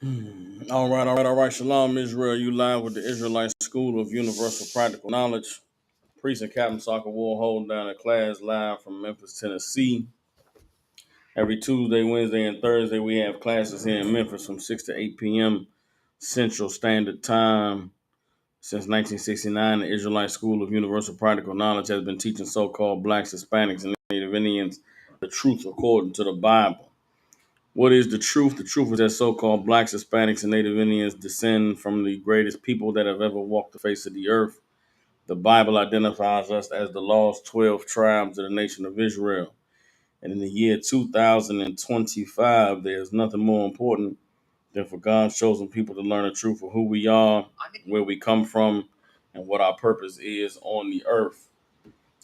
All right. Shalom, Israel. You live with the Israelite School of Universal Practical Knowledge. Priest and Captain Soccer will hold down a class live from Memphis, Tennessee. Every Tuesday, Wednesday, and Thursday, we have classes here in Memphis from 6 to 8 p.m. Central Standard Time. Since 1969, the Israelite School of Universal Practical Knowledge has been teaching so-called blacks, Hispanics, and Native Indians the truth according to the Bible. What is the truth? The truth is that so-called blacks, Hispanics, and Native Indians descend from the greatest people that have ever walked the face of the earth. The Bible identifies us as the lost 12 tribes of the nation of Israel. And in the year 2025, there's nothing more important than for God's chosen people to learn the truth of who we are, where we come from, and what our purpose is on the earth.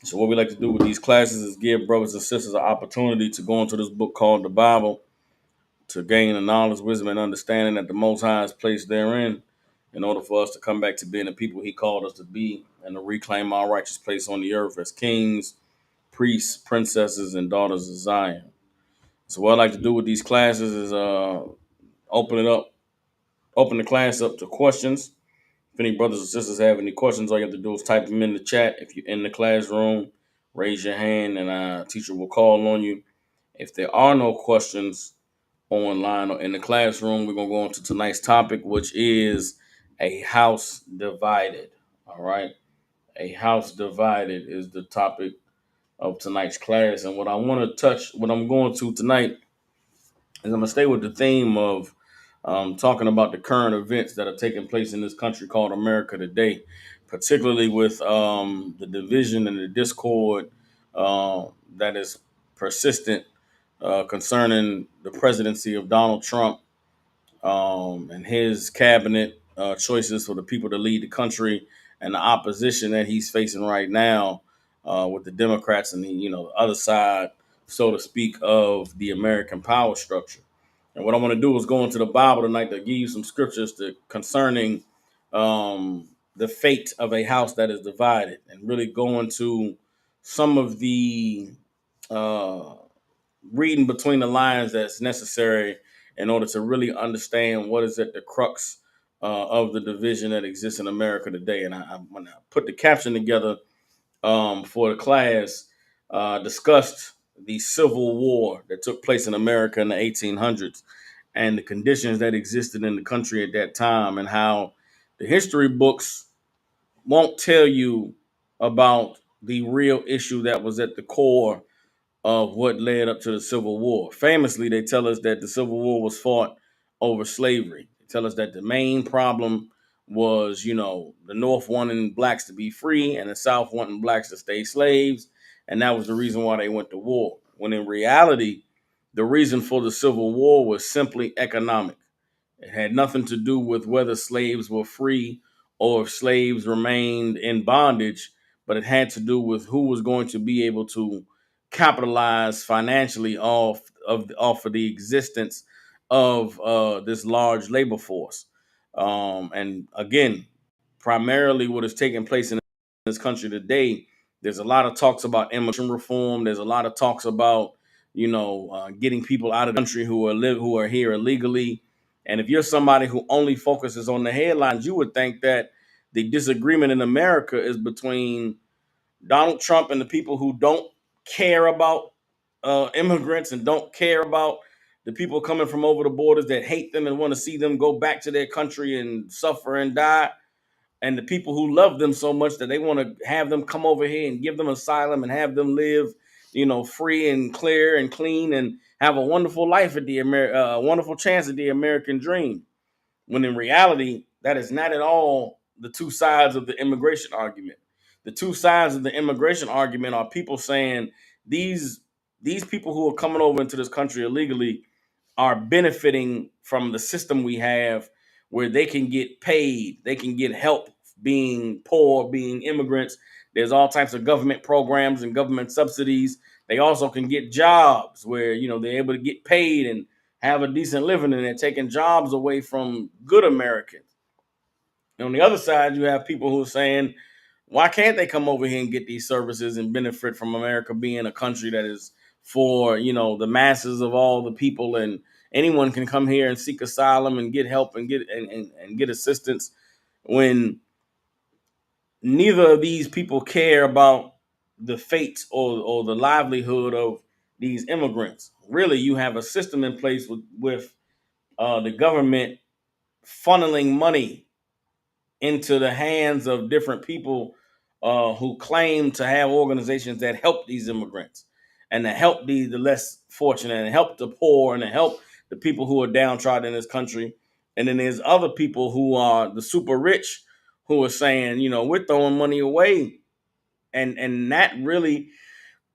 So what we like to do with these classes is give brothers and sisters an opportunity to go into this book called the Bible, to gain the knowledge, wisdom, and understanding that the Most High is placed therein, in order for us to come back to being the people He called us to be and to reclaim our righteous place on the earth as kings, priests, princesses, and daughters of Zion. So what I like to do with these classes is open it up, open the class up to questions. If any brothers and sisters have any questions, all you have to do is type them in the chat. If you're in the classroom, raise your hand and a teacher will call on you. If there are no questions online or in the classroom, we're going to go on to tonight's topic, which is a house divided. All right. A house divided is the topic of tonight's class. And what I'm going to tonight is I'm going to stay with the theme of talking about the current events that are taking place in this country called America today, particularly with the division and the discord that is persistent concerning the presidency of Donald Trump and his cabinet choices for the people to lead the country, and the opposition that he's facing right now with the Democrats and the other side, so to speak, of the American power structure. And what I want to do is go into the Bible tonight to give you some scriptures concerning the fate of a house that is divided, and really go into some of the uh, reading between the lines that's necessary in order to really understand what is at the crux of the division that exists in America today. And when I put the caption together for the class, discussed the Civil War that took place in America in the 1800s and the conditions that existed in the country at that time, and how the history books won't tell you about the real issue that was at the core of what led up to the Civil War. Famously, they tell us that the Civil War was fought over slavery. They tell us that the main problem was, the North wanting blacks to be free and the South wanting blacks to stay slaves. And that was the reason why they went to war. When in reality, the reason for the Civil War was simply economic. It had nothing to do with whether slaves were free or if slaves remained in bondage, but it had to do with who was going to be able to capitalize financially off of the existence of this large labor force. And again, primarily what is taking place in this country today, there's a lot of talks about immigration reform. There's a lot of talks about getting people out of the country who are here illegally. And if you're somebody who only focuses on the headlines, you would think that the disagreement in America is between Donald Trump and the people who don't care about immigrants and don't care about the people coming from over the borders that hate them and want to see them go back to their country and suffer and die, and the people who love them so much that they want to have them come over here and give them asylum and have them live, free and clear and clean and have a wonderful life at wonderful chance at the American dream. When in reality, that is not at all the two sides of the immigration argument. The two sides of the immigration argument are people saying these people who are coming over into this country illegally are benefiting from the system we have, where they can get paid, they can get help being poor, being immigrants. There's all types of government programs and government subsidies. They also can get jobs where they're able to get paid and have a decent living, and they're taking jobs away from good Americans. And on the other side, you have people who are saying, why can't they come over here and get these services and benefit from America being a country that is for the masses of all the people, anyone can come here and seek asylum and get help and get assistance, when neither of these people care about the fate or the livelihood of these immigrants. Really, you have a system in place with the government funneling money into the hands of different people who claim to have organizations that help these immigrants and to help the less fortunate and help the poor and to help the people who are downtrodden in this country. And then there's other people who are the super rich who are saying, we're throwing money away and not really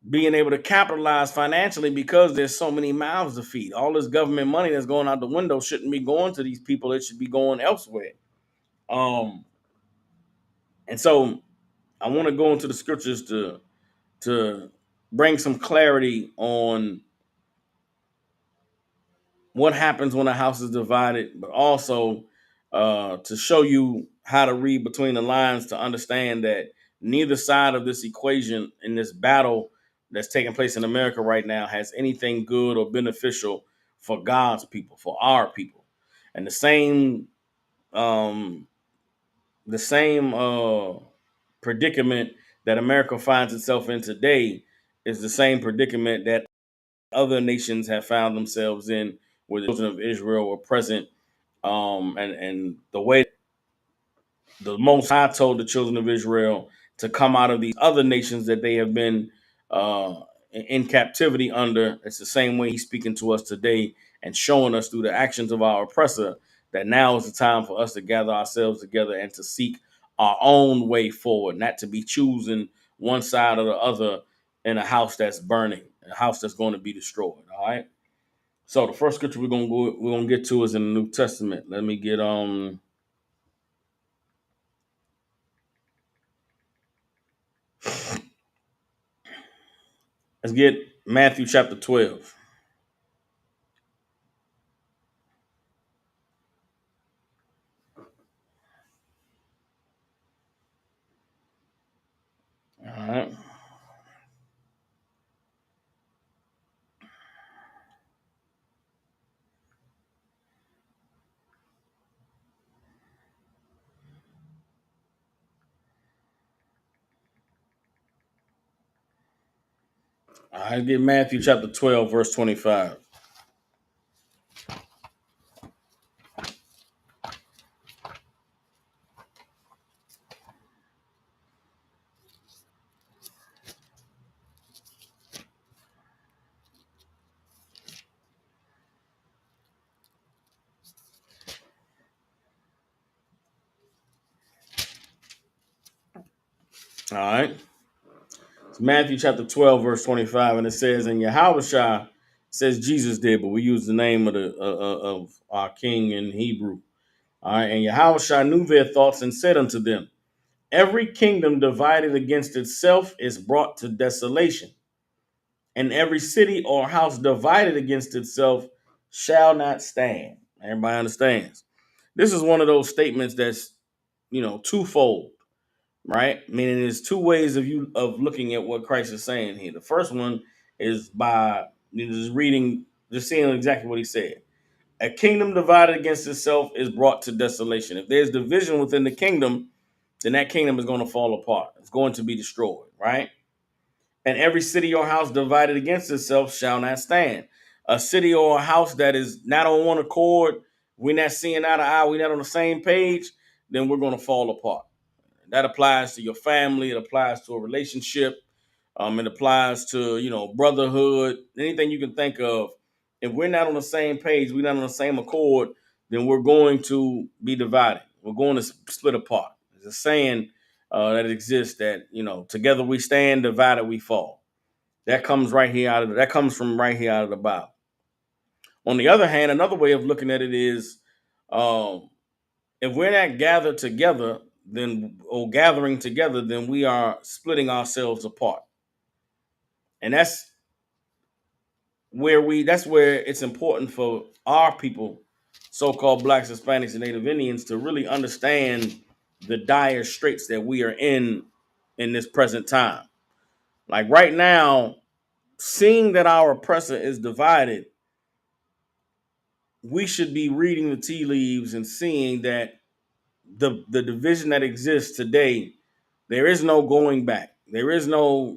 being able to capitalize financially because there's so many mouths to feed. All this government money that's going out the window shouldn't be going to these people. It should be going elsewhere. Um, and so I want to go into the scriptures to bring some clarity on what happens when a house is divided, but also to show you how to read between the lines to understand that neither side of this equation in this battle that's taking place in America right now has anything good or beneficial for God's people, for our people. And um, the same predicament that America finds itself in today is the same predicament that other nations have found themselves in, where the children of Israel were present. And the way the Most High told the children of Israel to come out of these other nations that they have been uh, in captivity under, it's the same way He's speaking to us today and showing us through the actions of our oppressor that now is the time for us to gather ourselves together and to seek our own way forward, not to be choosing one side or the other in a house that's burning, a house that's going to be destroyed. All right. So the first scripture we're gonna get to is in the New Testament. Let me get let's get Matthew chapter 12. All right. All right, get Matthew chapter 12, verse 25. All right. It's Matthew chapter 12, verse 25, and it says, and Yahushua says Jesus did, but we use the name of our king in Hebrew. All right, and Yahushua knew their thoughts and said unto them, every kingdom divided against itself is brought to desolation, and every city or house divided against itself shall not stand. Everybody understands. This is one of those statements that's, twofold, right? Meaning there's two ways of looking at what Christ is saying here. The first one is by just reading, just seeing exactly what he said. A kingdom divided against itself is brought to desolation. If there's division within the kingdom, then that kingdom is going to fall apart. It's going to be destroyed, right? And every city or house divided against itself shall not stand. A city or a house that is not on one accord, we're not seeing eye to eye, we're not on the same page, then we're going to fall apart. That applies to your family. It applies to a relationship. It applies to, brotherhood, anything you can think of. If we're not on the same page, we're not on the same accord, then we're going to be divided. We're going to split apart. There's a saying that exists that, together we stand, divided we fall. That comes that comes from right here out of the Bible. On the other hand, another way of looking at it is, um, if we're not gathered together, then or gathering together, then we are splitting ourselves apart. And that's where it's important for our people, so-called blacks, Hispanics, and Native Indians, to really understand the dire straits that we are in this present time. Like right now, seeing that our oppressor is divided we should be reading the tea leaves and seeing that the division that exists today, there is no going back. There is no,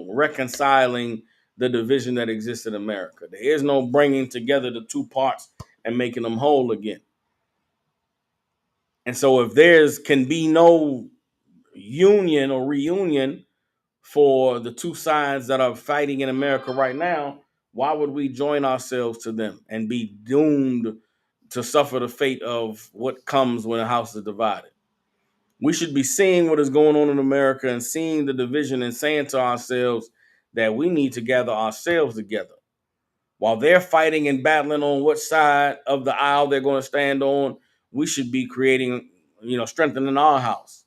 reconciling the division that exists in America. There is no bringing together the two parts and making them whole again. And so if there's can be no union or reunion for the two sides that are fighting in America right now, why would we join ourselves to them and be doomed to suffer the fate of what comes when a house is divided? We should be seeing what is going on in America and seeing the division and saying to ourselves that we need to gather ourselves together. While they're fighting and battling on what side of the aisle they're going to stand on, we should be creating, strengthening our house,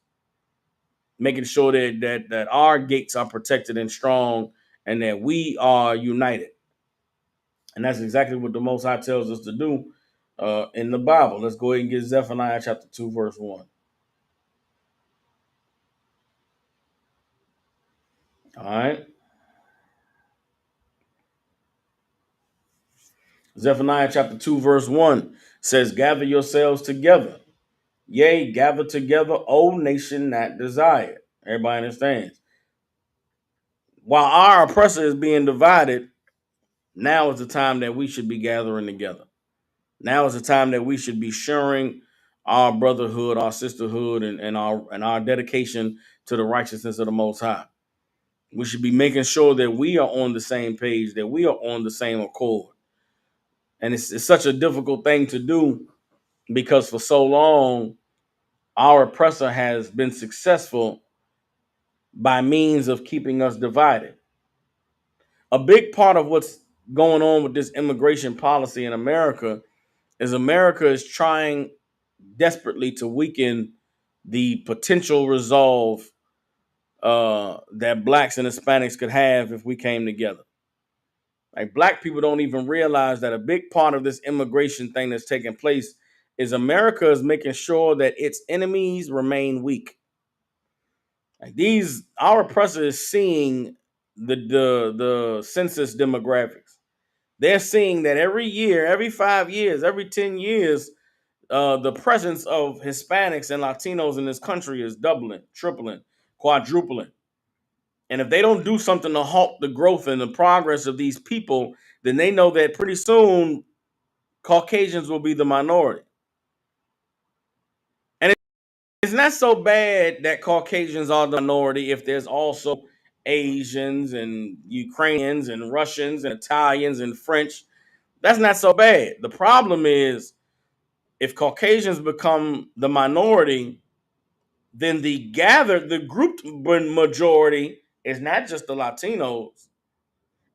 making sure that our gates are protected and strong and that we are united. And that's exactly what the Most High tells us to do in the Bible. Let's go ahead and get Zephaniah chapter 2, verse 1. All right. Zephaniah chapter 2, verse 1 says, gather yourselves together. Yea, gather together, O nation not desired. Everybody understands. While our oppressor is being divided, now is the time that we should be gathering together. Now is the time that we should be sharing our brotherhood, our sisterhood, and our dedication to the righteousness of the Most High. We should be making sure that we are on the same page, that we are on the same accord. And it's such a difficult thing to do because for so long, our oppressor has been successful by means of keeping us divided. A big part of what's going on with this immigration policy in America is trying desperately to weaken the potential resolve that blacks and Hispanics could have if we came together. Like black people don't even realize that a big part of this immigration thing that's taking place is America is making sure that its enemies remain weak. Like our oppressor is seeing the census demographics. They're seeing that every year, every 5 years, every 10 years, the presence of Hispanics and Latinos in this country is doubling, tripling, quadrupling. And if they don't do something to halt the growth and the progress of these people, then they know that pretty soon Caucasians will be the minority. And it's not so bad that Caucasians are the minority if there's also Asians and Ukrainians and Russians and Italians and French. That's not so bad. The problem is if Caucasians become the minority, then the grouped majority is not just the Latinos.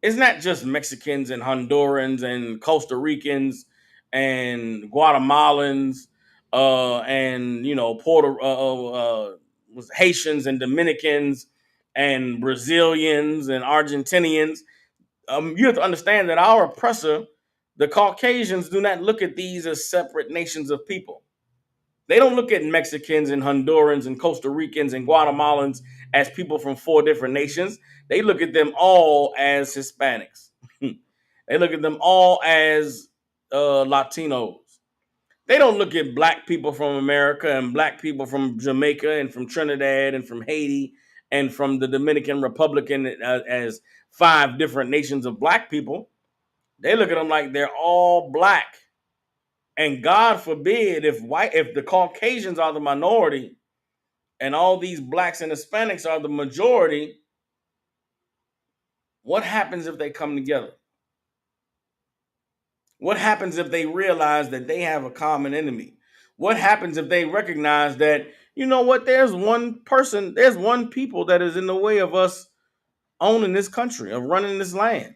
It's not just Mexicans and Hondurans and Costa Ricans and Guatemalans and Puerto Haitians and Dominicans and Brazilians and Argentinians. You have to understand that our oppressor, the Caucasians, do not look at these as separate nations of people. They don't look at Mexicans and Hondurans and Costa Ricans and Guatemalans as people from 4 different nations. They look at them all as Hispanics. They look at them all as Latinos. They don't look at black people from America and black people from Jamaica and from Trinidad and from Haiti and from the Dominican Republic as 5 different nations of black people. They look at them like they're all black. And God forbid if the Caucasians are the minority and all these blacks and Hispanics are the majority, what happens if they come together? What happens if they realize that they have a common enemy? What happens if they recognize that, there's one people that is in the way of us owning this country, of running this land?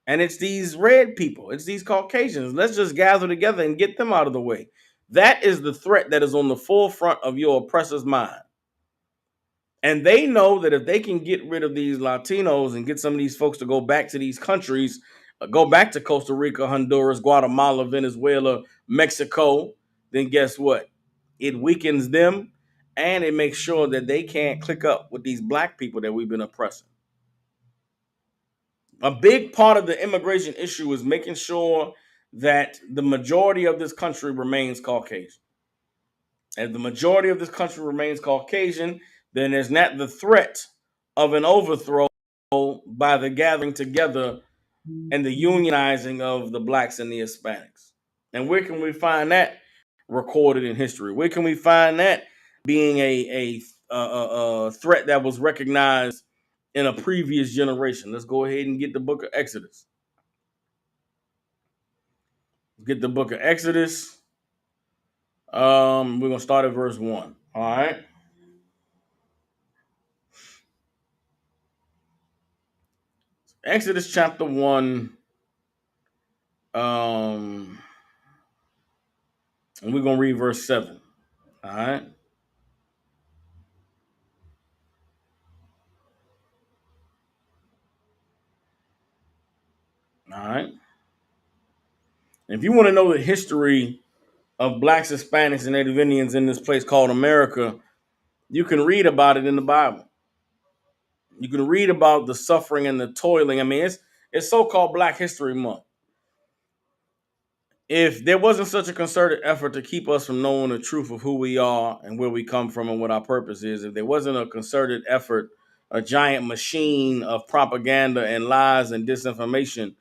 And it's these red people, it's these Caucasians. Let's just gather together and get them out of the way. That is the threat that is on the forefront of your oppressor's mind. And they know that if they can get rid of these Latinos and get some of these folks to go back to these countries, go back to Costa Rica, Honduras, Guatemala, Venezuela, Mexico, then guess what? It weakens them and it makes sure that they can't click up with these black people that we've been oppressing. A big part of the immigration issue is making sure that the majority of this country remains Caucasian. As the majority of this country remains Caucasian, then there's not the threat of an overthrow by the gathering together and the unionizing of the blacks and the Hispanics. And where can we find that recorded in history? Where can we find that being a threat that was recognized in a previous generation? Let's go ahead and get the book of Exodus. Get the book of Exodus. We're gonna start at verse 1. All right. Exodus chapter 1. And we're gonna read verse 7. All right. All right. If you want to know the history of blacks, Hispanics, and Native Indians in this place called America, you can read about it in the Bible. You can read about the suffering and the toiling. I mean, it's so-called Black History Month. If there wasn't such a concerted effort to keep us from knowing the truth of who we are and where we come from and what our purpose is, if there wasn't a concerted effort, a giant machine of propaganda and lies and disinformation,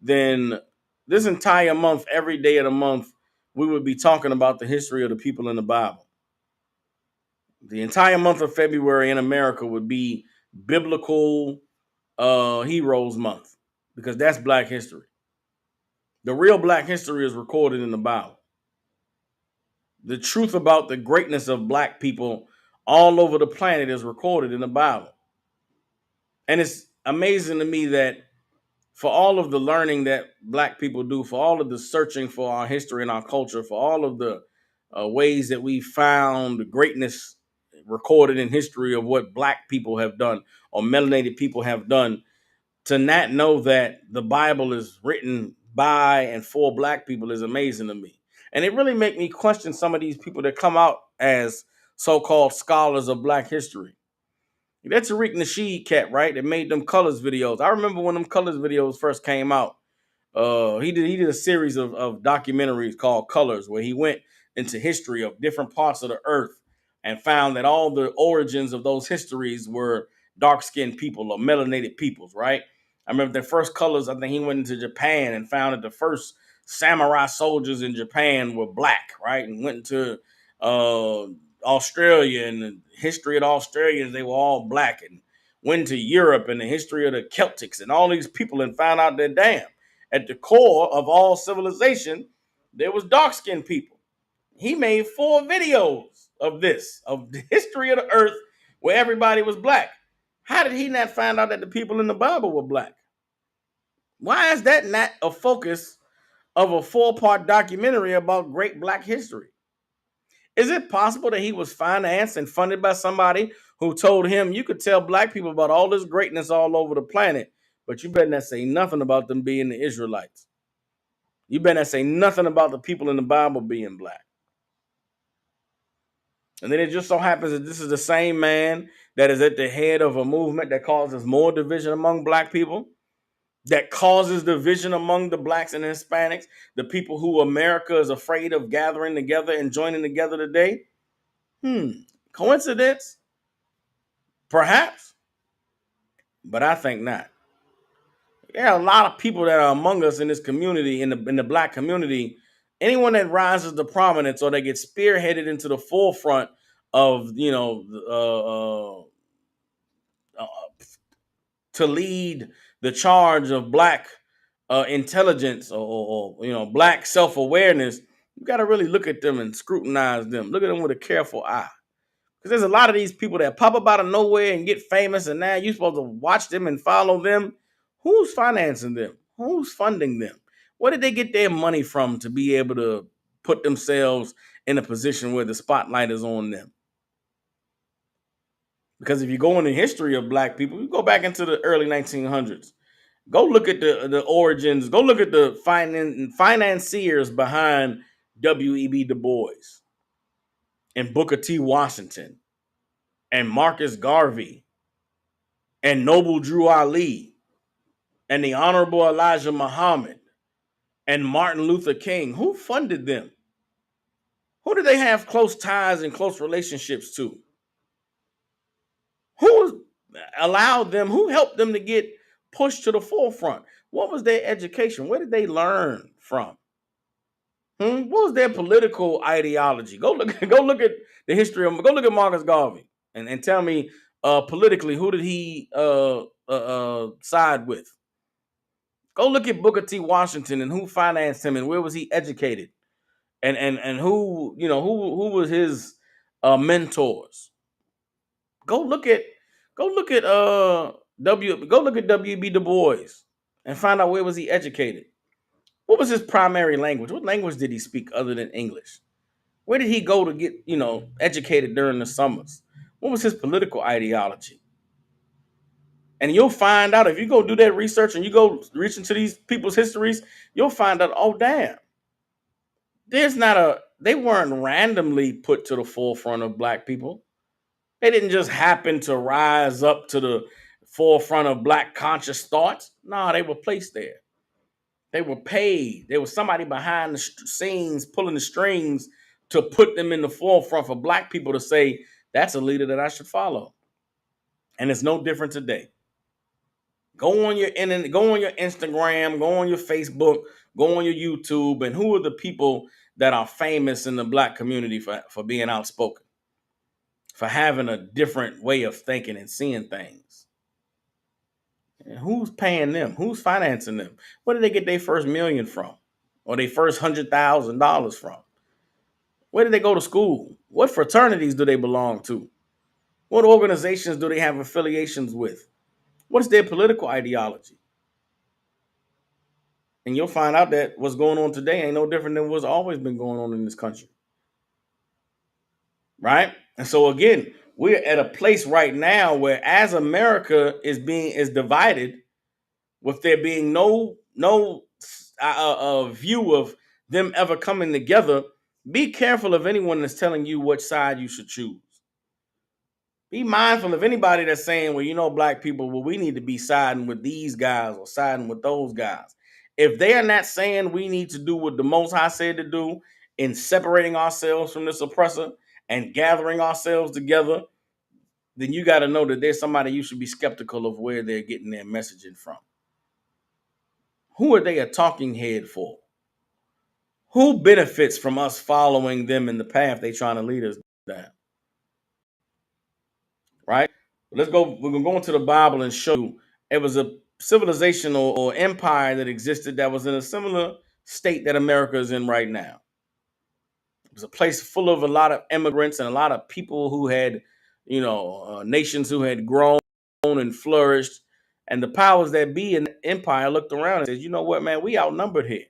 then this entire month, every day of the month, we would be talking about the history of the people in the Bible. The entire month of February in America would be biblical heroes month because that's Black history. The real Black history is recorded in the Bible. The truth about the greatness of Black people all over the planet is recorded in the Bible. And it's amazing to me that for all of the learning that Black people do, for all of the searching for our history and our culture, for all of the ways that we found greatness recorded in history of what Black people have done or melanated people have done, to not know that the Bible is written by and for Black people is amazing to me. And it really make me question some of these people that come out as so-called scholars of Black history. That's Tariq Nasheed cat, right? That made them colors videos. I remember when them colors videos first came out. He did a series of documentaries called Colors, where he went into history of different parts of the earth and found that all the origins of those histories were dark-skinned people or melanated peoples, right? I remember the first Colors, I think he went into Japan and found that the first samurai soldiers in Japan were Black, right? And went into uh, Australia, and the history of the Australians, they were all Black, and went to Europe and the history of the Celtics and all these people and found out that, damn, at the core of all civilization, there was dark-skinned people. He made 4 videos of this, of the history of the earth where everybody was Black. How did he not find out that the people in the Bible were Black? Why is that not a focus of a 4-part documentary about great Black history? Is it possible that he was financed and funded by somebody who told him, you could tell Black people about all this greatness all over the planet, but you better not say nothing about them being the Israelites? You better not say nothing about the people in the Bible being Black. And then it just so happens that this is the same man that is at the head of a movement that causes more division among Black people, that causes division among the Blacks and Hispanics, the people who America is afraid of gathering together and joining together today. Coincidence? Perhaps, but I think not. There are a lot of people that are among us in this community, in the Black community. Anyone that rises to prominence or that gets spearheaded into the forefront of, to lead the charge of Black intelligence, or Black self-awareness, you got to really look at them and scrutinize them. Look at them with a careful eye. Because there's a lot of these people that pop up out of nowhere and get famous, and now you're supposed to watch them and follow them. Who's financing them? Who's funding them? Where did they get their money from to be able to put themselves in a position where the spotlight is on them? Because if you go in the history of Black people, you go back into the early 1900s. Go look at the origins. Go look at the financiers behind W.E.B. Du Bois and Booker T. Washington and Marcus Garvey and Noble Drew Ali and the Honorable Elijah Muhammad and Martin Luther King, who funded them? Who did they have close ties and close relationships to? Who allowed them? Who helped them to get pushed to the forefront? What was their education? Where did they learn from? What was their political ideology? Go look. Go look at the history of. Go look at Marcus Garvey and tell me politically who did he side with? Go look at Booker T. Washington and who financed him and where was he educated and who who was his mentors. Go look at go look at go look at W.B. Du Bois and find out where was he educated. What was his primary language? What language did he speak other than English? Where did he go to get, educated during the summers? What was his political ideology? And you'll find out if you go do that research and you go reach into these people's histories, you'll find out, oh damn, they weren't randomly put to the forefront of black people. They didn't just happen to rise up to the forefront of black conscious thoughts. No, they were placed there. They were paid. There was somebody behind the scenes pulling the strings to put them in the forefront for black people to say, that's a leader that I should follow. And it's no different today. Go on your internet, go on your Instagram, go on your Facebook, go on your YouTube, and who are the people that are famous in the black community for being outspoken, for having a different way of thinking and seeing things? And who's paying them? Who's financing them? Where did they get their first million from? Or their first $100,000 from? Where did they go to school? What fraternities do they belong to? What organizations do they have affiliations with? What is their political ideology? And you'll find out that what's going on today ain't no different than what's always been going on in this country. Right? And so again, we're at a place right now where as America is divided, with there being no view of them ever coming together, be careful of anyone that's telling you which side you should choose. Be mindful of anybody that's saying, well, black people, well, we need to be siding with these guys or siding with those guys. If they are not saying we need to do what the Most High said to do in separating ourselves from this oppressor and gathering ourselves together, then you got to know that there's somebody you should be skeptical of where they're getting their messaging from. Who are they a talking head for? Who benefits from us following them in the path they're trying to lead us down? Right? Let's go. We're going to go into the Bible and show you it was a civilization or empire that existed that was in a similar state that America is in right now. It was a place full of a lot of immigrants and a lot of people who had, nations who had grown and flourished. And the powers that be in the empire looked around and said, you know what, man, we outnumbered here.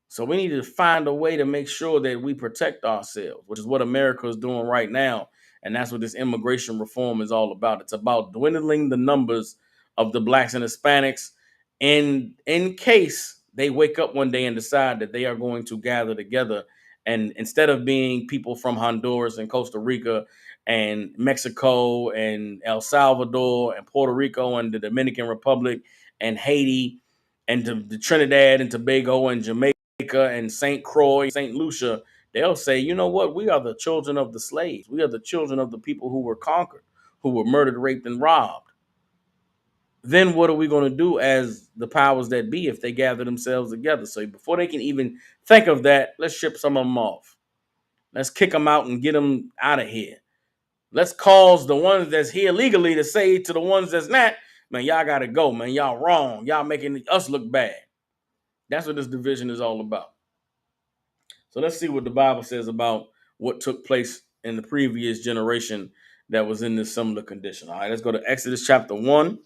So we need to find a way to make sure that we protect ourselves, which is what America is doing right now. And that's what this immigration reform is all about. It's about dwindling the numbers of the blacks and Hispanics in case they wake up one day and decide that they are going to gather together. And instead of being people from Honduras and Costa Rica and Mexico and El Salvador and Puerto Rico and the Dominican Republic and Haiti and the Trinidad and Tobago and Jamaica and St. Croix, St. Lucia, they'll say, you know what? We are the children of the slaves. We are the children of the people who were conquered, who were murdered, raped, and robbed. Then what are we going to do as the powers that be if they gather themselves together? So before they can even think of that, let's ship some of them off. Let's kick them out and get them out of here. Let's cause the ones that's here legally to say to the ones that's not, man, y'all got to go, man. Y'all wrong. Y'all making us look bad. That's what this division is all about. So let's see what the Bible says about what took place in the previous generation that was in this similar condition. All right, let's go to Exodus chapter 1.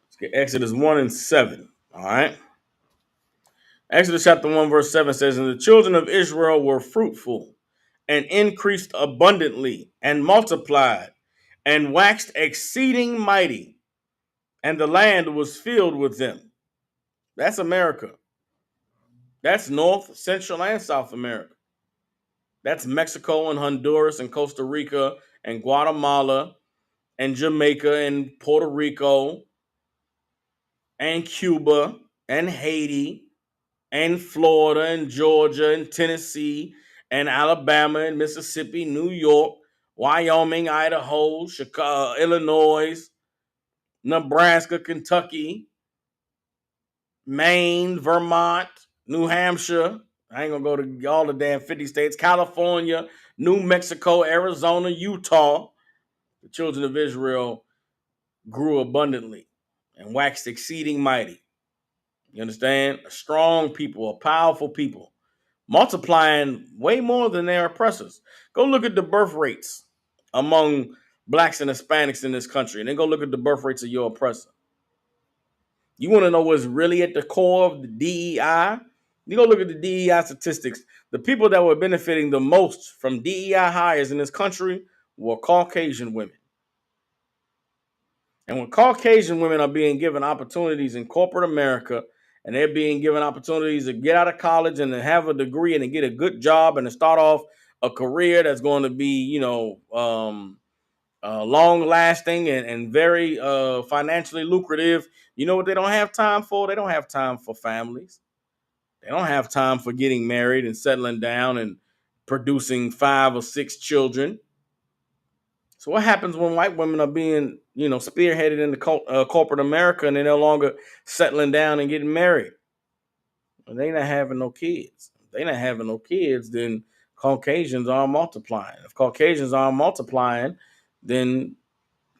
Let's get Exodus 1 and 7. All right. Exodus chapter 1, verse 7 says, and the children of Israel were fruitful and increased abundantly and multiplied and waxed exceeding mighty, and the land was filled with them. That's America. That's North, Central, and South America. That's Mexico and Honduras and Costa Rica and Guatemala and Jamaica and Puerto Rico and Cuba and Haiti and Florida and Georgia and Tennessee and Alabama and Mississippi, New York, Wyoming, Idaho, Chicago, Illinois, Nebraska, Kentucky, Maine, Vermont, New Hampshire. I ain't gonna go to all the damn 50 states. California, New Mexico, Arizona, Utah. The children of Israel grew abundantly and waxed exceeding mighty. You understand? A strong people, a powerful people, multiplying way more than their oppressors. Go look at the birth rates among blacks and Hispanics in this country, and then go look at the birth rates of your oppressor. You want to know what's really at the core of the DEI? You go look at the DEI statistics. The people that were benefiting the most from DEI hires in this country were Caucasian women. And when Caucasian women are being given opportunities in corporate America, and they're being given opportunities to get out of college and to have a degree and to get a good job and to start off a career that's going to be, long lasting and very financially lucrative, you know what they don't have time for? They don't have time for families. They don't have time for getting married and settling down and producing 5 or 6 children. So what happens when white women are being, spearheaded into corporate America and they're no longer settling down and getting married? And they not having no kids. If they not having no kids, then Caucasians are multiplying. If Caucasians are multiplying, then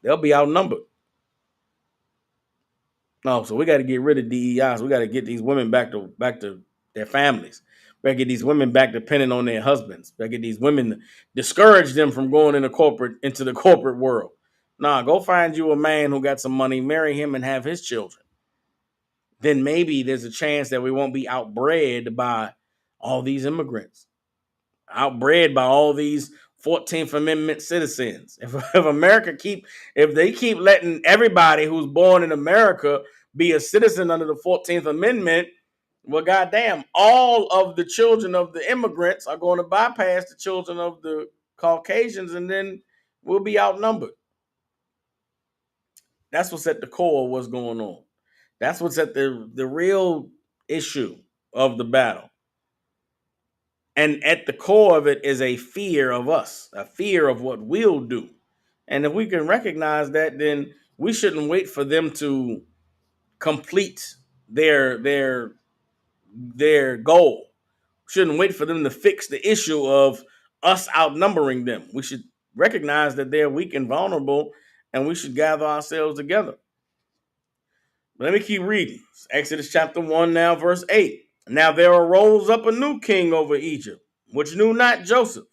they'll be outnumbered. No, so we got to get rid of DEIs. We got to get these women back to their families. We got to get these women back depending on their husbands. We got to get these women, discourage them from going into the corporate world. Nah, go find you a man who got some money, marry him, and have his children. Then maybe there's a chance that we won't be outbred by all these immigrants, outbred by all these 14th Amendment citizens. If they keep letting everybody who's born in America be a citizen under the 14th Amendment, well, goddamn, all of the children of the immigrants are going to bypass the children of the Caucasians, and then we'll be outnumbered. That's what's at the core of what's going on. That's what's at the real issue of the battle. And at the core of it is a fear of us, a fear of what we'll do. And if we can recognize that, then we shouldn't wait for them to complete their goal. Shouldn't wait for them to fix the issue of us outnumbering them. We should recognize that they're weak and vulnerable, and we should gather ourselves together. But let me keep reading. It's Exodus chapter 1 now, verse 8. Now there arose up a new king over Egypt, which knew not Joseph.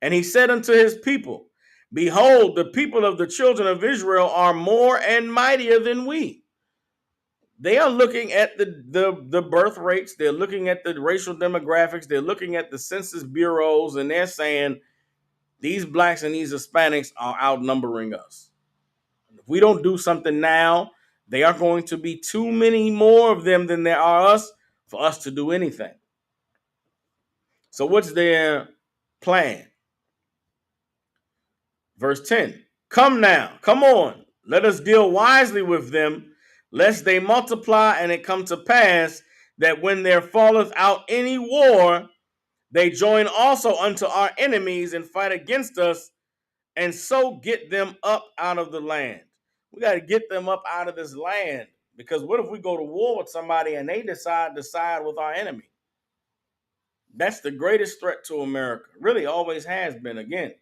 And he said unto his people, behold, the people of the children of Israel are more and mightier than we. They are looking at the birth rates. They're looking at the racial demographics. They're looking at the census bureaus, and they're saying these blacks and these Hispanics are outnumbering us. If we don't do something now, they are going to be too many more of them than there are us for us to do anything. So what's their plan? Verse 10, come now, come on, let us deal wisely with them, lest they multiply, and it come to pass that when there falleth out any war, they join also unto our enemies and fight against us, and so get them up out of the land. We got to get them up out of this land, because what if we go to war with somebody and they decide to side with our enemy? That's the greatest threat to America. Really always has been. Again,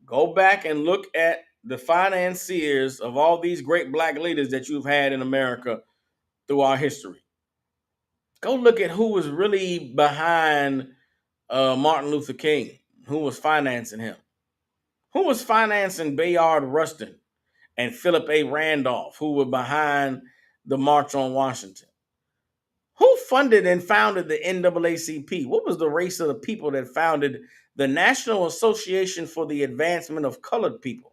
go back and look at the financiers of all these great black leaders that you've had in America through our history. Go look at who was really behind Martin Luther King, who was financing him, who was financing Bayard Rustin and Philip A. Randolph, who were behind the March on Washington. Who funded and founded the NAACP? What was the race of the people that founded the National Association for the Advancement of Colored People?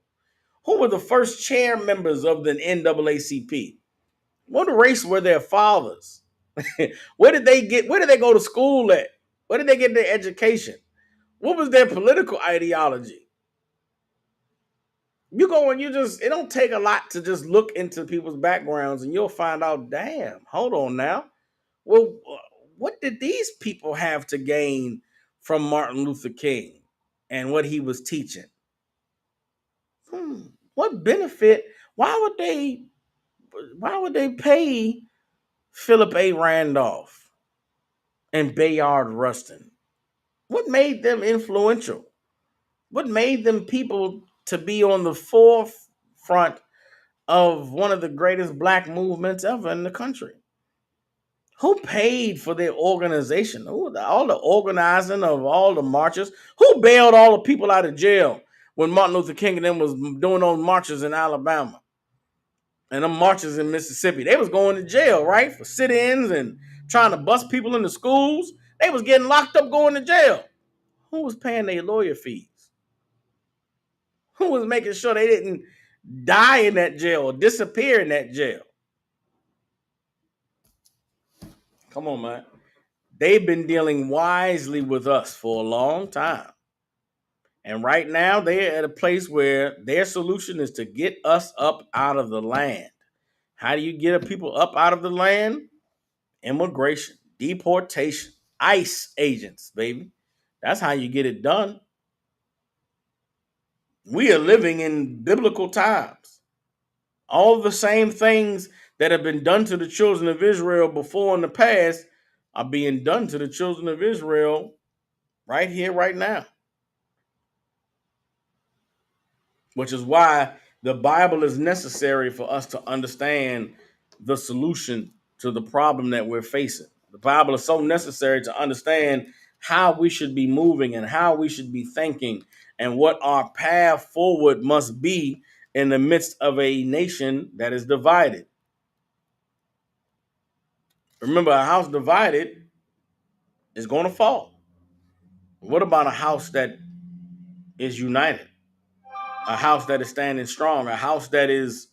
Who were the first chair members of the NAACP? What race were their fathers? Where did they go to school at? Where did they get their education? What was their political ideology? You go and it don't take a lot to just look into people's backgrounds and you'll find out, damn, hold on now. Well, what did these people have to gain from Martin Luther King and what he was teaching? What benefit? Why would they? Why would they pay Philip A. Randolph and Bayard Rustin? What made them influential? What made them people to be on the forefront of one of the greatest black movements ever in the country? Who paid for their organization? All the organizing of all the marches? Who bailed all the people out of jail when Martin Luther King and them was doing those marches in Alabama and them marches in Mississippi? They was going to jail, right? For sit-ins and trying to bust people into schools. They was getting locked up going to jail. Who was paying their lawyer fees? Who was making sure they didn't die in that jail or disappear in that jail? Come on, man. They've been dealing wisely with us for a long time. And right now, they're at a place where their solution is to get us up out of the land. How do you get people up out of the land? Immigration, deportation, ICE agents, baby. That's how you get it done. We are living in biblical times. All the same things that have been done to the children of Israel before in the past are being done to the children of Israel right here, right now. Which is why the Bible is necessary for us to understand the solution to the problem that we're facing. The Bible is so necessary to understand how we should be moving and how we should be thinking and what our path forward must be in the midst of a nation that is divided. Remember, a house divided is going to fall. What about a house that is united? A house that is standing strong, a house that is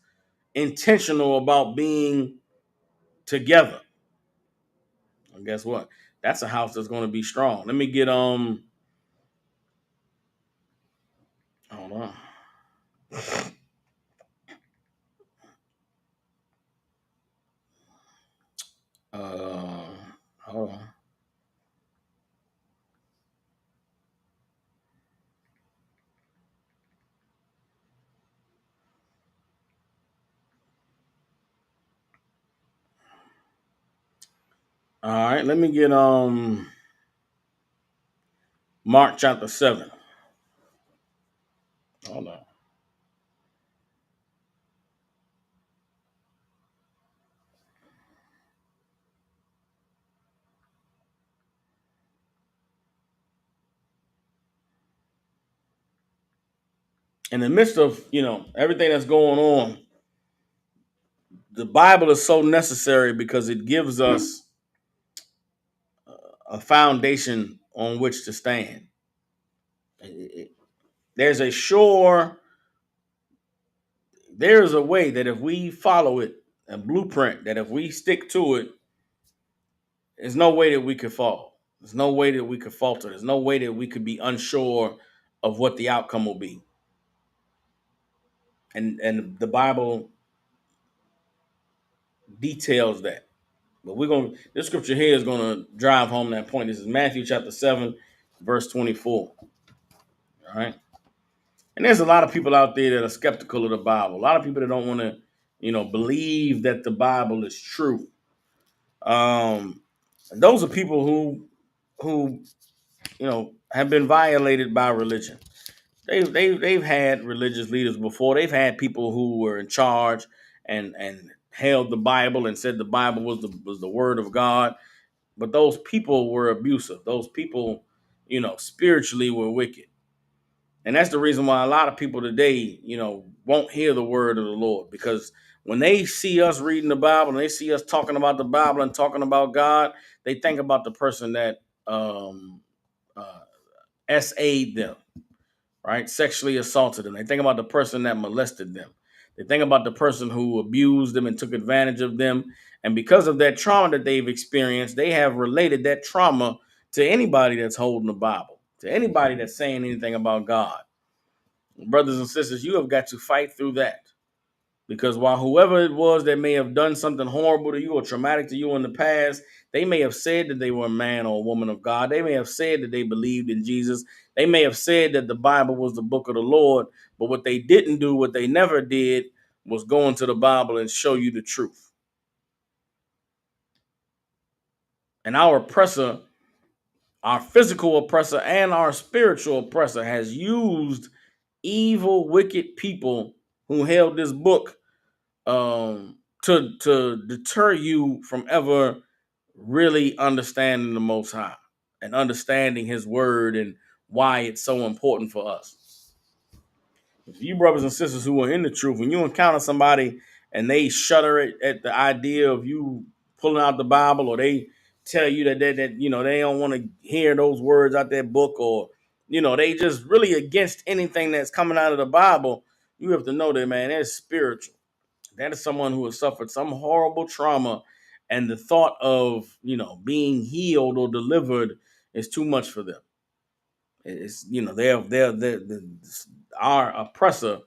intentional about being together. And guess what? That's a house that's going to be strong. Let me get hold on. Uh hold on. All right, let me get Mark chapter 7. Hold on. In the midst of, everything that's going on, the Bible is so necessary because it gives us a foundation on which to stand. There's a sure, there's a way that if we follow it, a blueprint that if we stick to it, there's no way that we could fall. There's no way that we could falter. There's no way that we could be unsure of what the outcome will be. And the Bible details that. But this scripture here is gonna drive home that point. This is Matthew chapter 7, verse 24. All right. And there's a lot of people out there that are skeptical of the Bible. A lot of people that don't want to, believe that the Bible is true. Those are people who have been violated by religion. They've had religious leaders before. They've had people who were in charge and held the Bible and said the Bible was the word of God. But those people were abusive. Those people, spiritually were wicked. And that's the reason why a lot of people today, won't hear the word of the Lord, because when they see us reading the Bible and they see us talking about the Bible and talking about God, they think about the person that uh, SA'd them, right? Sexually assaulted them. They think about the person that molested them. They think about the person who abused them and took advantage of them. And because of that trauma that they've experienced, they have related that trauma to anybody that's holding the Bible. to anybody that's saying anything about God. Brothers and sisters, you have got to fight through that. Because while whoever it was that may have done something horrible to you or traumatic to you in the past, they may have said that they were a man or a woman of God. They may have said that they believed in Jesus. They may have said that the Bible was the book of the Lord. But what they didn't do, what they never did, was go into the Bible and show you the truth. And our oppressor, our physical oppressor and our spiritual oppressor, has used evil, wicked people who held this book to deter you from ever really understanding the Most High and understanding His Word and why it's so important for us. You brothers and sisters who are in the truth, when you encounter somebody and they shudder at the idea of you pulling out the Bible, or they tell you that they don't want to hear those words out that book, or they just really against anything that's coming out of the Bible, you have to know that, man, that's spiritual. That is someone who has suffered some horrible trauma, and the thought of being healed or delivered is too much for them. It's they're our oppressor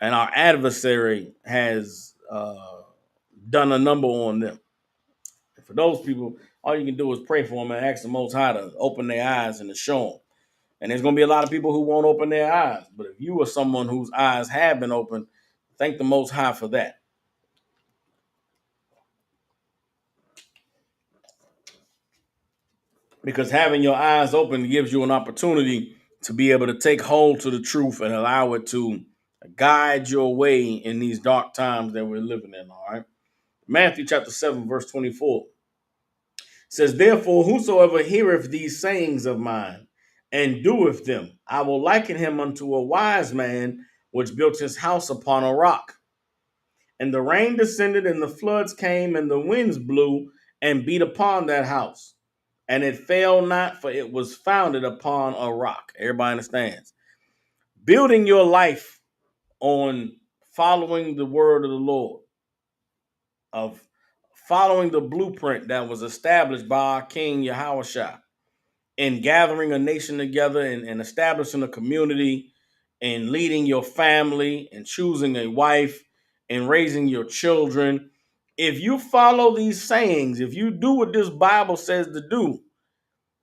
and our adversary has done a number on them. And for those people, all you can do is pray for them and ask the Most High to open their eyes and to show them. And there's going to be a lot of people who won't open their eyes. But if you are someone whose eyes have been opened, thank the Most High for that. Because having your eyes open gives you an opportunity to be able to take hold to the truth and allow it to guide your way in these dark times that we're living in. All right. Matthew chapter 7, verse 24 says, "Therefore, whosoever heareth these sayings of mine and doeth them, I will liken him unto a wise man which built his house upon a rock. And the rain descended, and the floods came, and the winds blew and beat upon that house. And it fell not, for it was founded upon a rock." Everybody understands. Building your life on following the word of the Lord, of following the blueprint that was established by our King Yahushua, in gathering a nation together and establishing a community and leading your family and choosing a wife and raising your children. If you follow these sayings, if you do what this Bible says to do,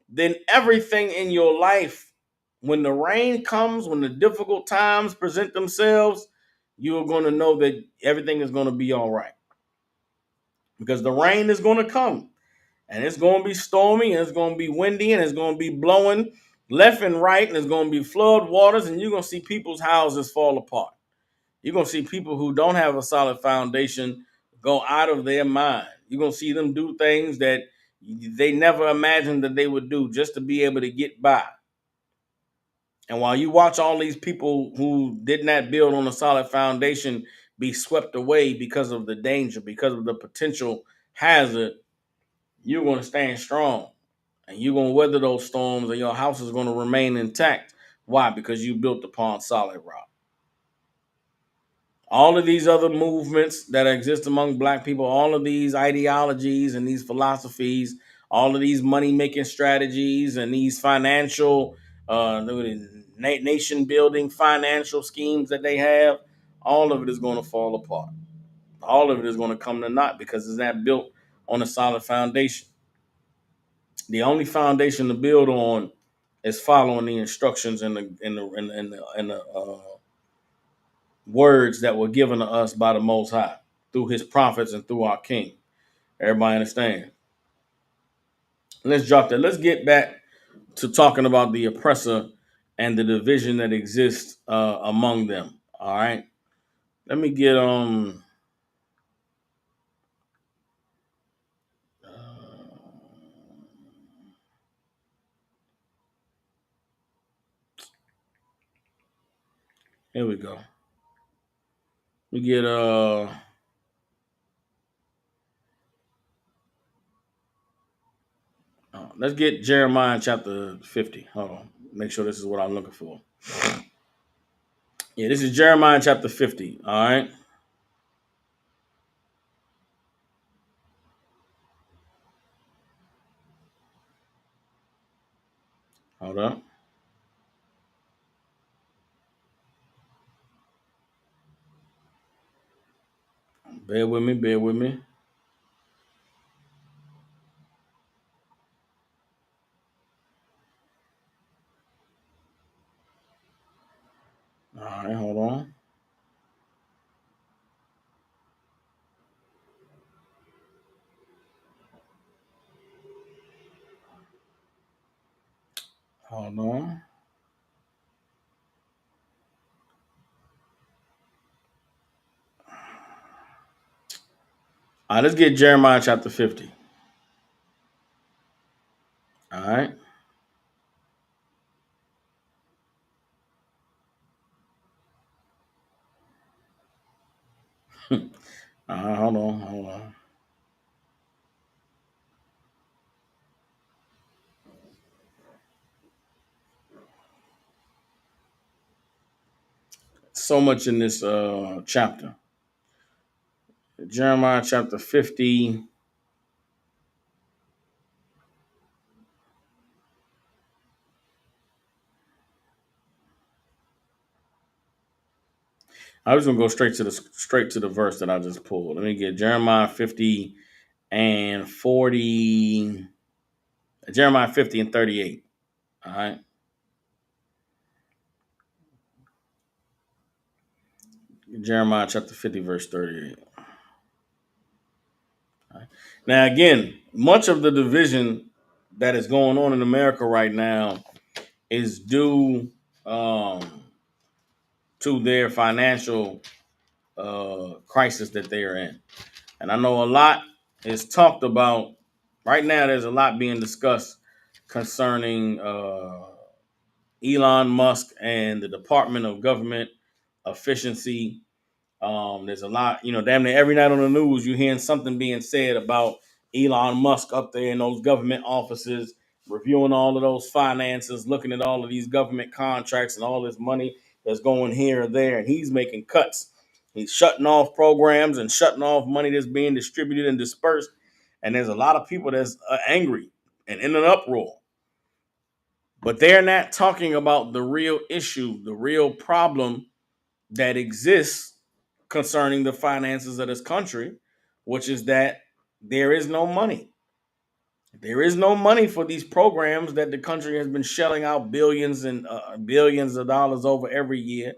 then everything in your life, when the rain comes, when the difficult times present themselves, you are going to know that everything is going to be all right. Because the rain is going to come, and it's going to be stormy, and it's going to be windy, and it's going to be blowing left and right, and it's going to be flood waters, and you're going to see people's houses fall apart. You're going to see people who don't have a solid foundation go out of their mind. You're going to see them do things that they never imagined that they would do just to be able to get by. And while you watch all these people who did not build on a solid foundation be swept away because of the danger, because of the potential hazard, you're going to stand strong. And you're going to weather those storms, and your house is going to remain intact. Why? Because you built upon solid rock. All of these other movements that exist among black people, all of these ideologies and these philosophies, all of these money-making strategies and these financial, nation-building financial schemes that they have, all of it is going to fall apart. All of it is going to come to naught because it's not built on a solid foundation. The only foundation to build on is following the instructions and the words that were given to us by the Most High through His prophets and through our King. Everybody understand? Let's drop that. Let's get back to talking about the oppressor and the division that exists among them. All right. Let me get here we go. We get let's get Jeremiah chapter 50. Hold on. Make sure this is what I'm looking for. Yeah, this is Jeremiah chapter 50. All right. Hold up. Bear with me, bear with me. All right, hold on. Hold on. All right, let's get Jeremiah chapter 50. All right. Hold on, hold on. So much in this chapter. Jeremiah chapter 50. I was gonna go straight to the verse that I just pulled. Let me get Jeremiah 50 and 40. Jeremiah 50 and 38. All right. Jeremiah chapter 50, verse 38. All right. Now, again, much of the division that is going on in America right now is due um, to their financial crisis that they are in. And I know a lot is talked about right now. There's a lot being discussed concerning Elon Musk and the Department of Government Efficiency. There's a lot, damn near every night on the news, you're hearing something being said about Elon Musk up there in those government offices, reviewing all of those finances, looking at all of these government contracts and all this money that's going here or there, and he's making cuts. He's shutting off programs and shutting off money that's being distributed and dispersed. And there's a lot of people that's angry and in an uproar. But they're not talking about the real issue, the real problem that exists concerning the finances of this country, which is that there is no money. There is no money for these programs that the country has been shelling out billions and billions of dollars over every year.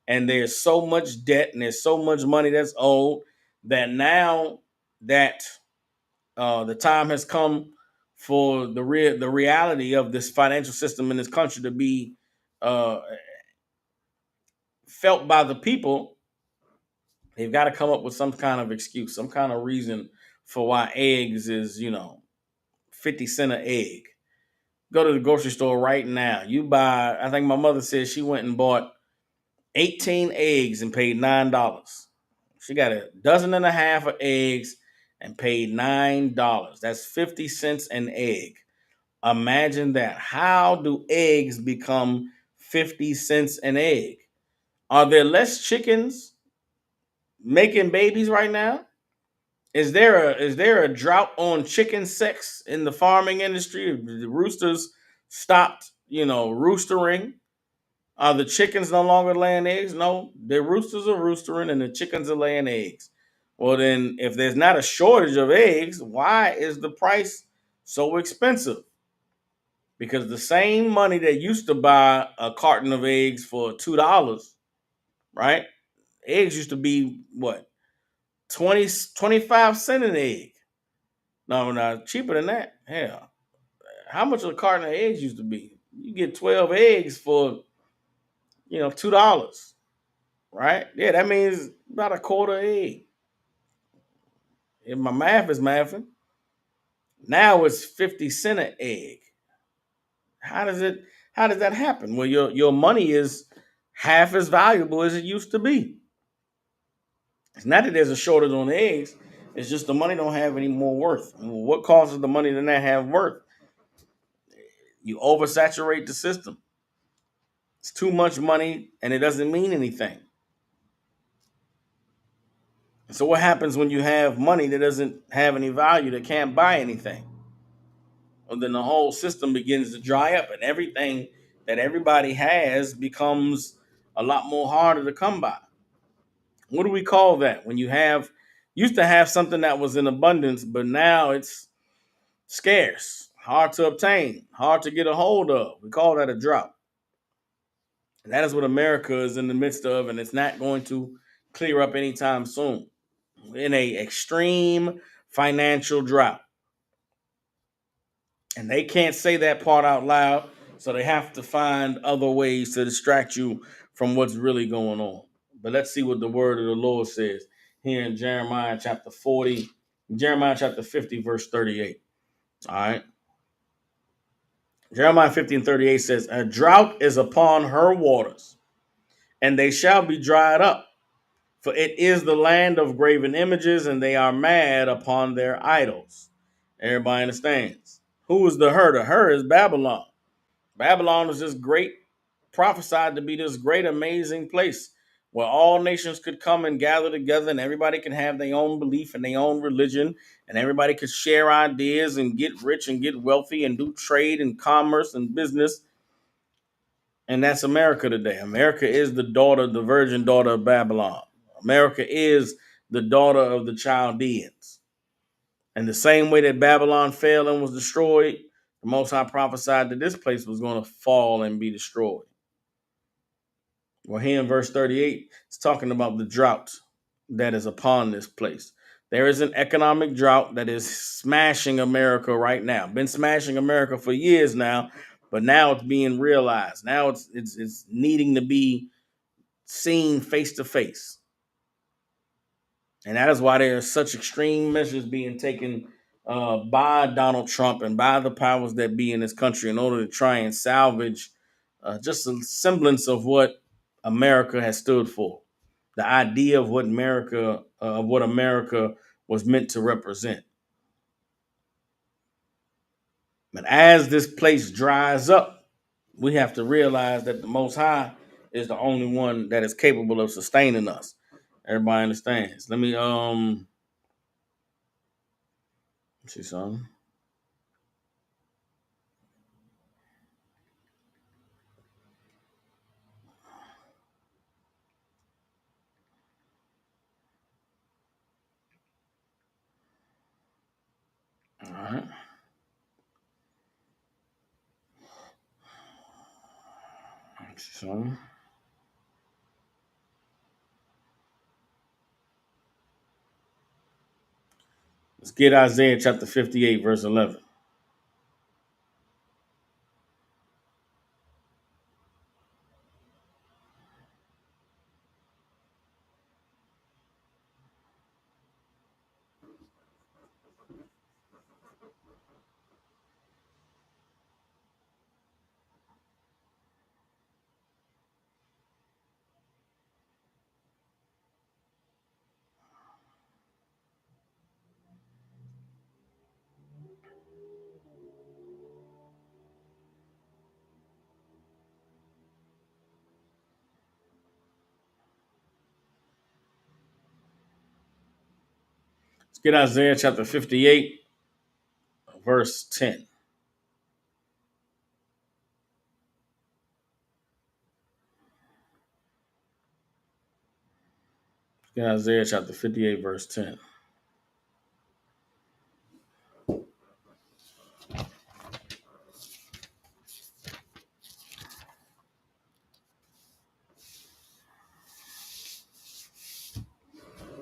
And there's so much debt and there's so much money that's owed that now that the time has come for the reality of this financial system in this country to be uh, felt by the people. They've got to come up with some kind of excuse, some kind of reason for why eggs is, 50 cents an egg. Go to the grocery store right now. You buy, I think my mother said she went and bought 18 eggs and paid $9. She got a dozen and a half of eggs and paid $9. That's 50 cents an egg. Imagine that. How do eggs become 50 cents an egg? Are there less chickens making babies right now? Is there a drought on chicken sex in the farming industry? The roosters stopped, roostering. Are the chickens no longer laying eggs? No, the roosters are roostering and the chickens are laying eggs. Well, then, if there's not a shortage of eggs, why is the price so expensive? Because the same money that used to buy a carton of eggs for $2, right? Eggs used to be what, 20 25 cents an egg. No, cheaper than that. Hell, how much a carton of eggs used to be? You get 12 eggs for $2, right? Yeah, that means about a quarter egg. If my math is mathing, now it's 50 cents an egg. How does it? How does that happen? Well, your money is half as valuable as it used to be. It's not that there's a shortage on eggs. It's just the money don't have any more worth. Well, what causes the money to not have worth? You oversaturate the system. It's too much money and it doesn't mean anything. So what happens when you have money that doesn't have any value, that can't buy anything? Well, then the whole system begins to dry up and everything that everybody has becomes a lot more harder to come by. What do we call that? When you have Used to have something that was in abundance, but now it's scarce, hard to obtain, hard to get a hold of. We call that a drought. And that is what America is in the midst of, and it's not going to clear up anytime soon. We're in a extreme financial drought. And they can't say that part out loud, so they have to find other ways to distract you from what's really going on. But let's see what the word of the Lord says here in Jeremiah chapter 40, Jeremiah chapter 50, verse 38. All right. Jeremiah 50 and 38 says, a drought is upon her waters, and they shall be dried up. For it is the land of graven images, and they are mad upon their idols. Everybody understands. Who is the her? The her is Babylon. Babylon was this great, prophesied to be this great, amazing place where all nations could come and gather together, and everybody could have their own belief and their own religion, and everybody could share ideas and get rich and get wealthy and do trade and commerce and business. And that's America today. America is the daughter, the virgin daughter of Babylon. America is the daughter of the Chaldeans. And the same way that Babylon fell and was destroyed, the Most High prophesied that this place was going to fall and be destroyed. Well, here in verse 38, it's talking about the drought that is upon this place. There is an economic drought that is smashing America right now. Been smashing America for years now, but now it's being realized. Now it's needing to be seen face to face. And that is why there are such extreme measures being taken by Donald Trump and by the powers that be in this country in order to try and salvage just a semblance of what America has stood for, the idea of what America was meant to represent. But as this place dries up, we have to realize that the Most High is the only one that is capable of sustaining us. Everybody understands. Let me see something. All right. So let's get Isaiah chapter 58, verse 11. Let's get Isaiah chapter 58, verse 10. Let's get Isaiah chapter 58, verse 10.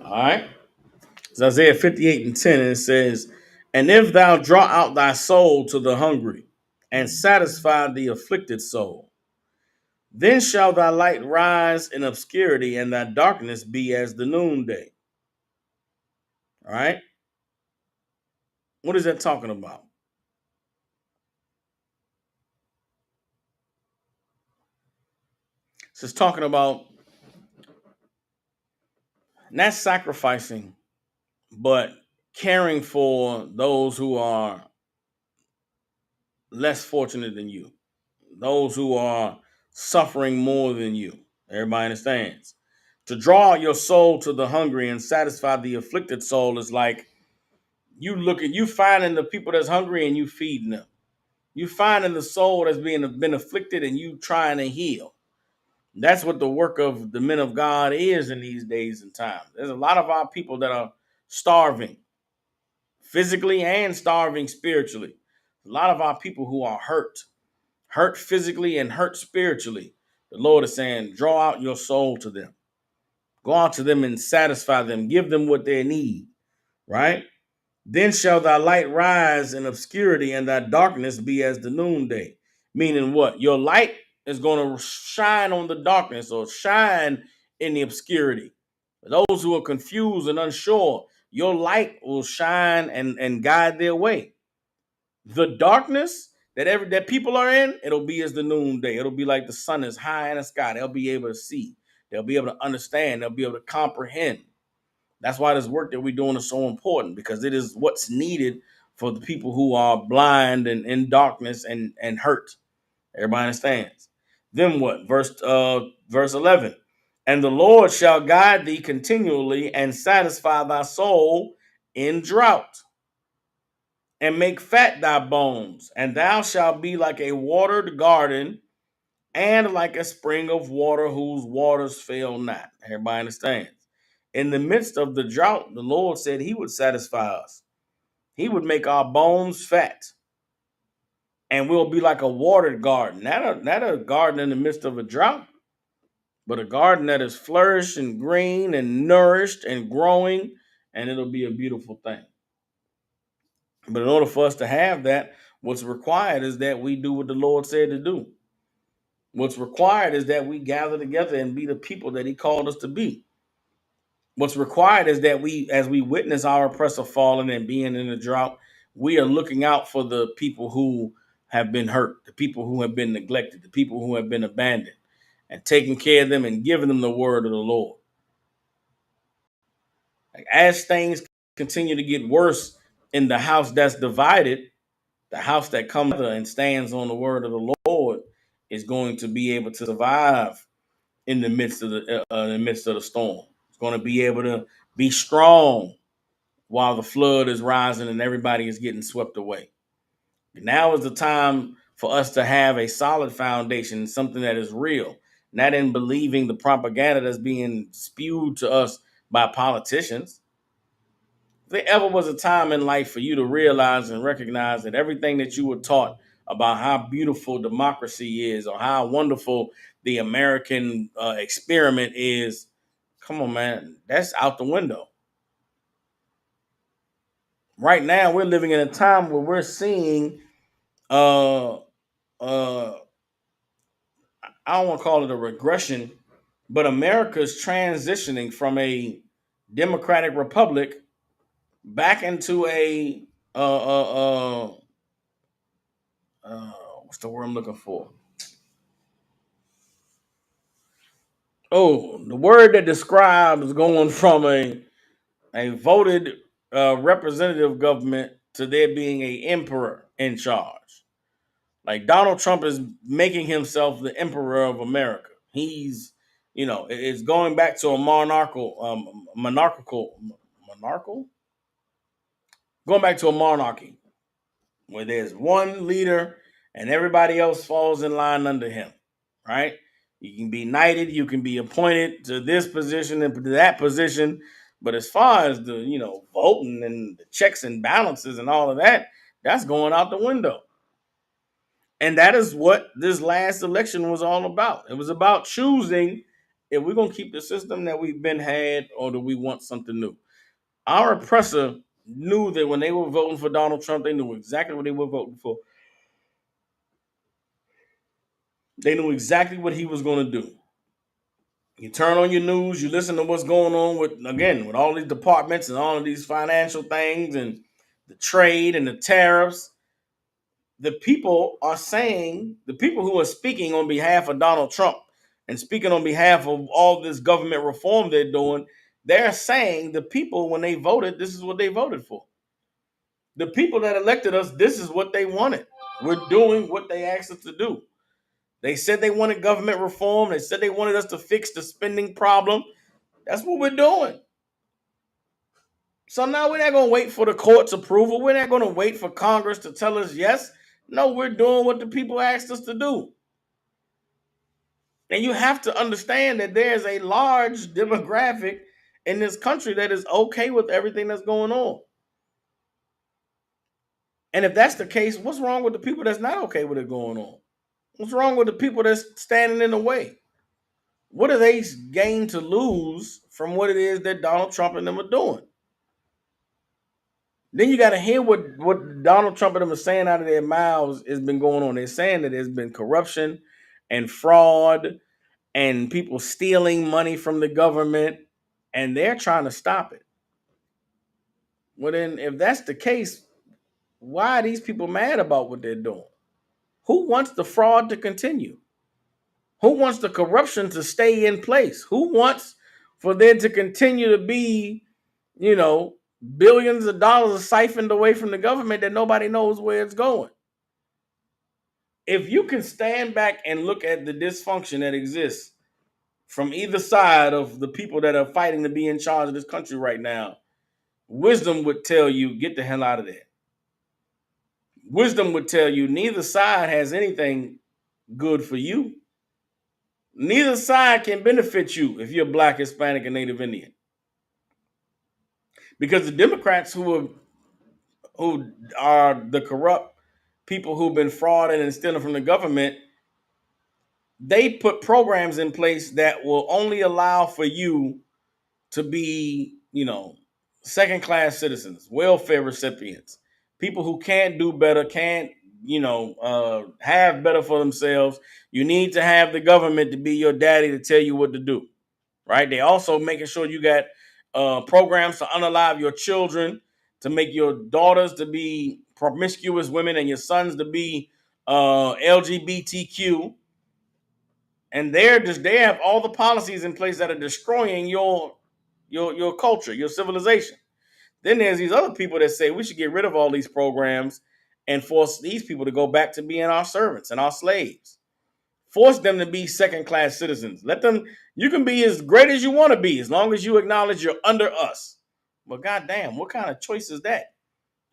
All right. It's Isaiah 58 and 10, and it says, and if thou draw out thy soul to the hungry and satisfy the afflicted soul, then shall thy light rise in obscurity and thy darkness be as the noonday. All right. What is that talking about? It's talking about not sacrificing, but caring for those who are less fortunate than you, those who are suffering more than you. Everybody understands. To draw your soul to the hungry and satisfy the afflicted soul is like you finding the people that's hungry and you feeding them. You finding the soul that's been afflicted and you trying to heal. That's what the work of the men of God is in these days and times. There's a lot of our people that are starving physically and starving spiritually. A lot of our people who are hurt physically and hurt spiritually. The Lord is saying, draw out your soul to them. Go out to them and satisfy them. Give them what they need, right? Then shall thy light rise in obscurity and thy darkness be as the noonday. Meaning what? Your light is going to shine on the darkness or shine in the obscurity. For those who are confused and unsure, your light will shine and guide their way. The darkness that people are in, it'll be as the noonday. It'll be like the sun is high in the sky. They'll be able to see. They'll be able to understand. They'll be able to comprehend. That's why this work that we're doing is so important, because it is what's needed for the people who are blind and in darkness and hurt. Everybody understands. Then what? Verse 11. And the Lord shall guide thee continually and satisfy thy soul in drought and make fat thy bones, and thou shalt be like a watered garden and like a spring of water whose waters fail not. Everybody understands. In the midst of the drought, the Lord said he would satisfy us. He would make our bones fat, and we'll be like a watered garden. Not a garden in the midst of a drought, but a garden that is flourished and green and nourished and growing, and it'll be a beautiful thing. But in order for us to have that, what's required is that we do what the Lord said to do. What's required is that we gather together and be the people that he called us to be. What's required is that we, as we witness our oppressor falling and being in a drought, we are looking out for the people who have been hurt, the people who have been neglected, the people who have been abandoned, and taking care of them and giving them the word of the Lord. Like, as things continue to get worse in the house that's divided, the house that comes and stands on the word of the Lord is going to be able to survive in the midst of the storm. It's going to be able to be strong while the flood is rising and everybody is getting swept away. Now is the time for us to have a solid foundation, something that is real, not in believing the propaganda that's being spewed to us by politicians. If there ever was a time in life for you to realize and recognize that everything that you were taught about how beautiful democracy is or how wonderful the American experiment is, come on, man, that's out the window. Right now, we're living in a time where we're seeing, uh, I don't want to call it a regression, but America's transitioning from a democratic republic back into a what's the word I'm looking for? Oh, the word that describes going from a voted representative government to there being a emperor in charge. Like, Donald Trump is making himself the emperor of America. He's, it's going back to a monarchical, going back to a monarchy where there's one leader and everybody else falls in line under him, right? You can be knighted, you can be appointed to this position and to that position, but as far as the, voting and the checks and balances and all of that, that's going out the window. And that is what this last election was all about. It was about choosing if we're going to keep the system that we've been had or do we want something new. Our oppressor knew that when they were voting for Donald Trump, they knew exactly what they were voting for. They knew exactly what he was going to do. You turn on your news, you listen to what's going on with all these departments and all of these financial things and the trade and the tariffs. The people who are speaking on behalf of Donald Trump and speaking on behalf of all this government reform they're doing, they're saying the people, when they voted, this is what they voted for. The people that elected us, this is what they wanted. We're doing what they asked us to do. They said they wanted government reform. They said they wanted us to fix the spending problem. That's what we're doing. So now we're not going to wait for the court's approval. We're not going to wait for Congress to tell us yes. No, we're doing what the people asked us to do. And you have to understand that there's a large demographic in this country that is okay with everything that's going on. And if that's the case, what's wrong with the people that's not okay with it going on? What's wrong with the people that's standing in the way? What do they gain to lose from what it is that Donald Trump and them are doing? Then you got to hear what Donald Trump and them are saying out of their mouths has been going on. They're saying that there's been corruption and fraud and people stealing money from the government, and they're trying to stop it. Well, then, if that's the case, why are these people mad about what they're doing? Who wants the fraud to continue? Who wants the corruption to stay in place? Who wants for there to continue to be, you know, billions of dollars siphoned away from the government that nobody knows where it's going? If you can stand back and look at the dysfunction that exists from either side of the people that are fighting to be in charge of this country right now, wisdom would tell you, get the hell out of there. Wisdom would tell you neither side has anything good for you. Neither side can benefit you if you're Black, Hispanic, and Native Indian. Because the Democrats who are the corrupt people who've been frauding and stealing from the government, they put programs in place that will only allow for you to be, second class citizens, welfare recipients, people who can't do better, can't, have better for themselves. You need to have the government to be your daddy to tell you what to do, right? They also making sure you got programs to unalive your children, to make your daughters to be promiscuous women and your sons to be LGBTQ. And they have all the policies in place that are destroying your culture, your civilization. Then there's these other people that say we should get rid of all these programs and force these people to go back to being our servants and our slaves. Force them to be second class citizens. Let them, you can be as great as you want to be as long as you acknowledge you're under us. But goddamn, what kind of choice is that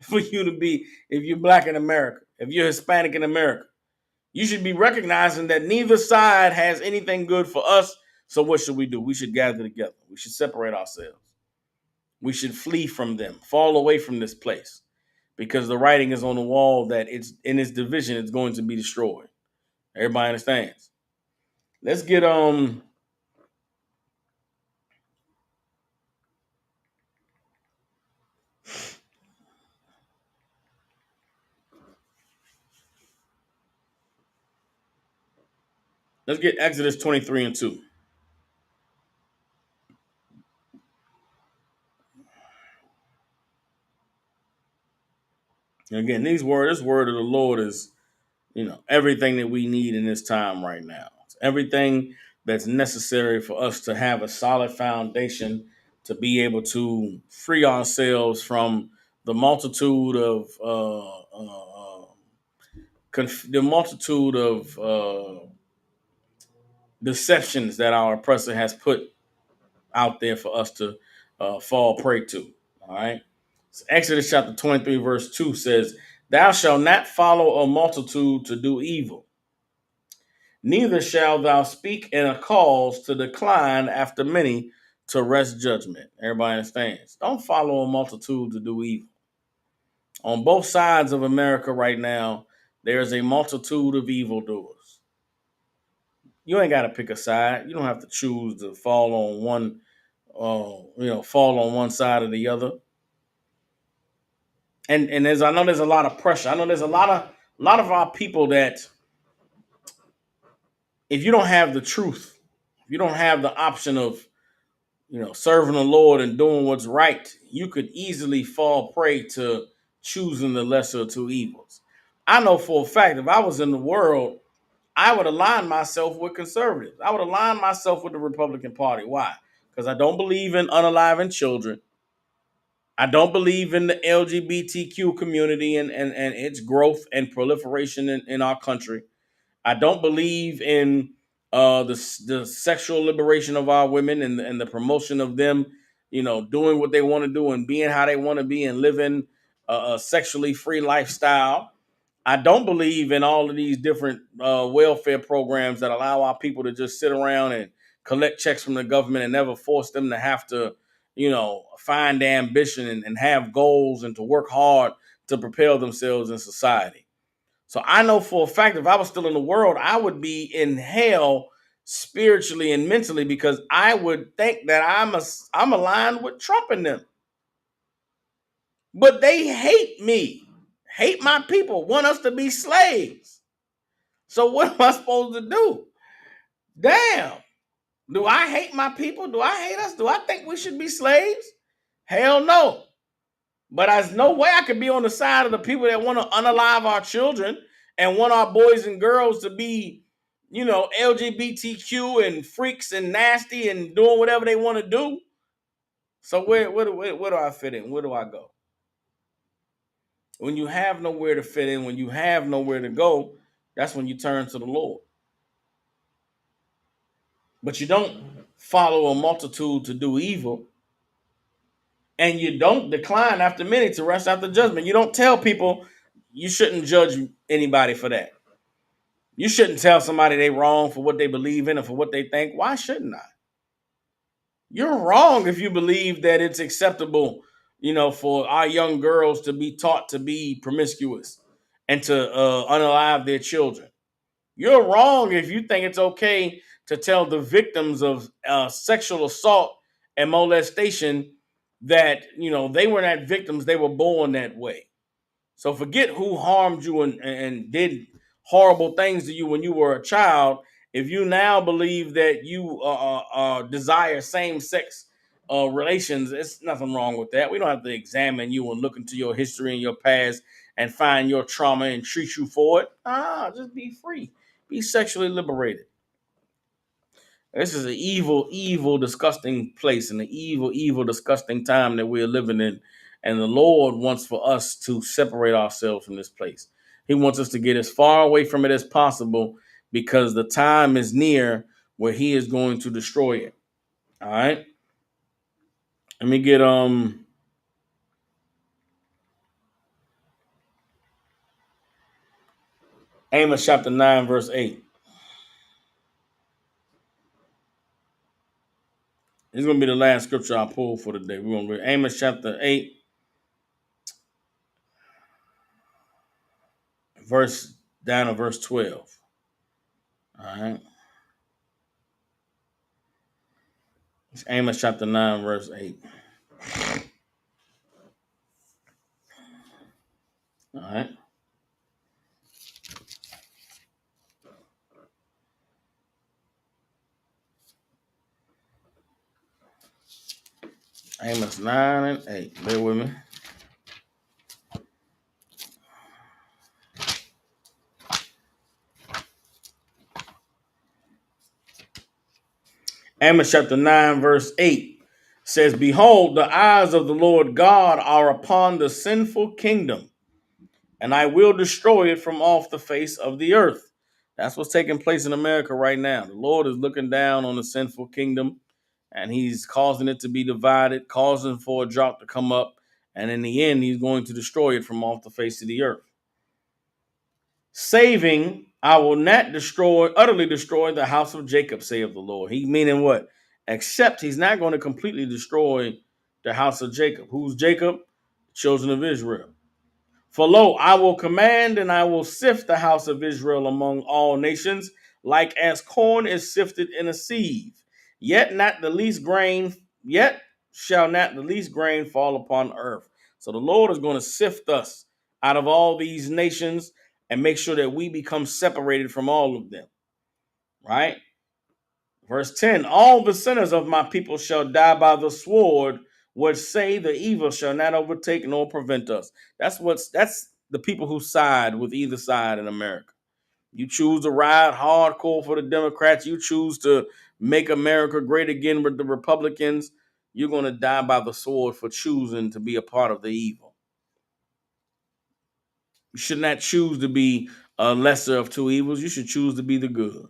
for you to be if you're Black in America, if you're Hispanic in America? You should be recognizing that neither side has anything good for us. So what should we do? We should gather together. We should separate ourselves. We should flee from them, fall away from this place, because the writing is on the wall that it's in its division, it's going to be destroyed. Everybody understands. Let's get Exodus 23 and 2. And again, this word of the Lord is, everything that we need in this time right now. It's everything that's necessary for us to have a solid foundation to be able to free ourselves from the multitude of deceptions that our oppressor has put out there for us to fall prey to. All right. So Exodus chapter 23, verse 2 says, "Thou shalt not follow a multitude to do evil, neither shalt thou speak in a cause to decline after many to wrest judgment." Everybody understands. Don't follow a multitude to do evil. On both sides of America right now, there's a multitude of evildoers. You ain't got to pick a side. You don't have to choose to fall on one side or the other. And I know there's a lot of pressure. I know there's a lot of our people that, if you don't have the truth, if you don't have the option of, serving the Lord and doing what's right, you could easily fall prey to choosing the lesser of two evils. I know for a fact if I was in the world, I would align myself with conservatives. I would align myself with the Republican Party. Why? Because I don't believe in unaliving children. I don't believe in the LGBTQ community and its growth and proliferation in our country. I don't believe in the sexual liberation of our women and the promotion of them, doing what they want to do and being how they want to be and living a sexually free lifestyle. I don't believe in all of these different welfare programs that allow our people to just sit around and collect checks from the government and never force them to have to, find ambition and have goals and to work hard to propel themselves in society. So I know for a fact if I was still in the world, I would be in hell spiritually and mentally because I would think that I'm aligned with Trump and them. But they hate me, hate my people, want us to be slaves. So what am I supposed to do? Damn. Do I hate my people? Do I hate us? Do I think we should be slaves? Hell no. But there's no way I could be on the side of the people that want to unalive our children and want our boys and girls to be, LGBTQ and freaks and nasty and doing whatever they want to do. So where do I fit in? Where do I go? When you have nowhere to fit in, when you have nowhere to go, that's when you turn to the Lord. But you don't follow a multitude to do evil. And you don't decline after many to rest after judgment. You don't tell people you shouldn't judge anybody for that. You shouldn't tell somebody they wrong for what they believe in and for what they think. Why shouldn't I? You're wrong if you believe that it's acceptable, for our young girls to be taught to be promiscuous and to unalive their children. You're wrong if you think it's okay to tell the victims of sexual assault and molestation that, they were not victims, they were born that way. So forget who harmed you and did horrible things to you when you were a child. If you now believe that you desire same-sex relations, it's nothing wrong with that. We don't have to examine you and look into your history and your past and find your trauma and treat you for it. Just be free. Be sexually liberated. This is an evil, evil, disgusting place and an evil, evil, disgusting time that we're living in. And the Lord wants for us to separate ourselves from this place. He wants us to get as far away from it as possible because the time is near where he is going to destroy it. All right. Let me get Amos chapter 9, verse 8. This is going to be the last scripture I pull for today. We're going to read Amos chapter 8, verse down to verse 12. All right. It's Amos chapter 9, verse 8. All right. Amos 9 and 8. Bear with me. Amos chapter 9, verse 8 says, Behold, the eyes of the Lord God are upon the sinful kingdom, and I will destroy it from off the face of the earth. That's what's taking place in America right now. The Lord is looking down on the sinful kingdom, and he's causing it to be divided, causing for a drought to come up, and in the end, he's going to destroy it from off the face of the earth. Saving, I will not utterly destroy the house of Jacob, saith the Lord. He meaning what? Except he's not going to completely destroy the house of Jacob. Who's Jacob? The children of Israel. For lo, I will command and I will sift the house of Israel among all nations, like as corn is sifted in a sieve. Yet shall not the least grain fall upon earth. So the Lord is going to sift us out of all these nations and make sure that we become separated from all of them. Right? Verse 10, all the sinners of my people shall die by the sword, which say the evil shall not overtake nor prevent us. That's the people who side with either side in America. You choose to ride hardcore for the Democrats. You choose to make America great again with the Republicans. You're going to die by the sword for choosing to be a part of the evil. You should not choose to be a lesser of two evils. You should choose to be the good.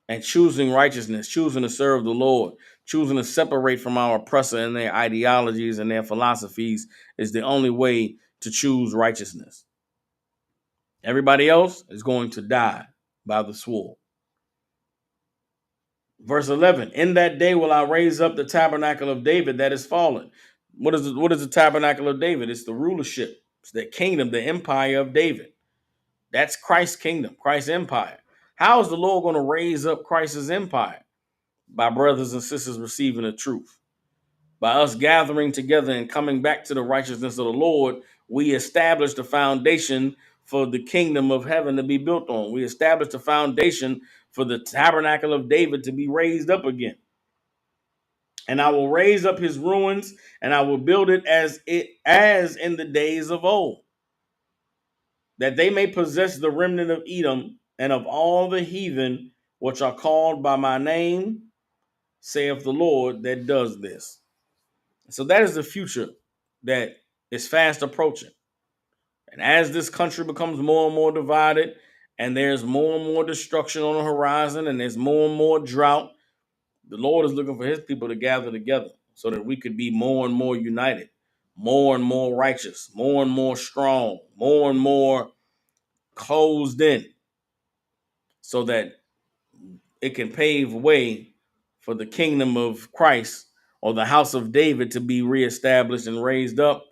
And choosing righteousness, choosing to serve the Lord, choosing to separate from our oppressor and their ideologies and their philosophies is the only way to choose righteousness. Everybody else is going to die by the sword. Verse 11, in that day will I raise up the tabernacle of David that is fallen. What is the tabernacle of David? It's the rulership. It's the kingdom, the empire of David. That's Christ's kingdom, Christ's empire. How is the Lord going to raise up Christ's empire? By brothers and sisters receiving the truth. By us gathering together and coming back to the righteousness of the Lord, we establish the foundation for the kingdom of heaven to be built on. We establish the foundation for the tabernacle of David to be raised up again. And I will raise up his ruins, and I will build it as in the days of old, that they may possess the remnant of Edom and of all the heathen which are called by my name, saith the Lord that does this. So that is the future that is fast approaching. And as this country becomes more and more divided, and there's more and more destruction on the horizon, and there's more and more drought, the Lord is looking for his people to gather together so that we could be more and more united, more and more righteous, more and more strong, more and more closed in, so that it can pave way for the kingdom of Christ or the house of David to be reestablished and raised up,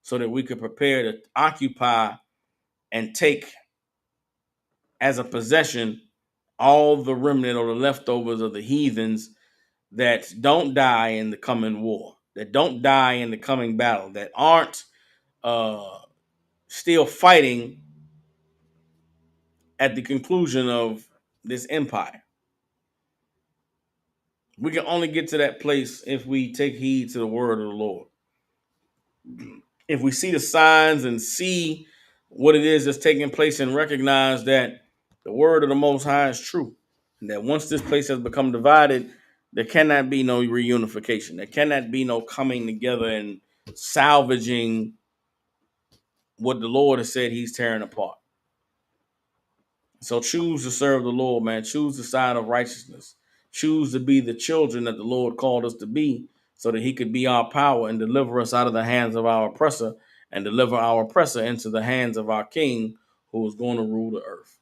so that we could prepare to occupy and take as a possession all the remnant or the leftovers of the heathens that don't die in the coming war, that don't die in the coming battle, that aren't still fighting at the conclusion of this empire. We can only get to that place if we take heed to the word of the Lord. If we see the signs and see what it is that's taking place and recognize that the word of the Most High is true, and that once this place has become divided, there cannot be no reunification. There cannot be no coming together and salvaging what the Lord has said he's tearing apart. So choose to serve the Lord, man. Choose the side of righteousness. Choose to be the children that the Lord called us to be, so that he could be our power and deliver us out of the hands of our oppressor, and deliver our oppressor into the hands of our king, who is going to rule the earth.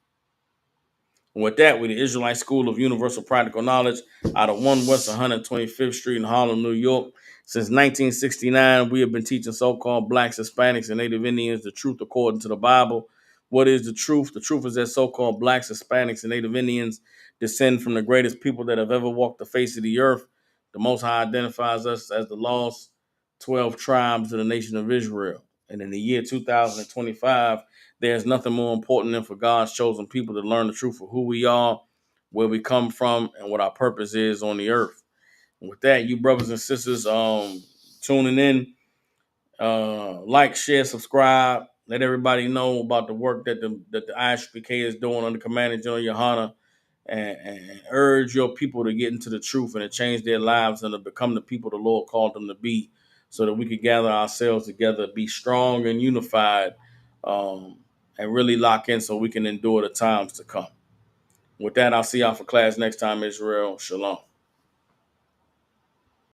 And with that, we're the Israelite School of Universal Practical Knowledge out of 1 West 125th Street in Harlem, New York. Since 1969, we have been teaching so-called blacks, Hispanics, and Native Indians the truth according to the Bible. What is the truth? The truth is that so-called blacks, Hispanics, and Native Indians descend from the greatest people that have ever walked the face of the earth. The Most High identifies us as the lost 12 tribes of the nation of Israel. And in the year 2025, there's nothing more important than for God's chosen people to learn the truth of who we are, where we come from, and what our purpose is on the earth. And with that, you brothers and sisters tuning in, like, share, subscribe. Let everybody know about the work that the ISPK is doing under Commander General Yohana, and urge your people to get into the truth and to change their lives and to become the people the Lord called them to be, so that we could gather ourselves together, be strong and unified, and really lock in so we can endure the times to come. With that, I'll see y'all for class next time, Israel. Shalom.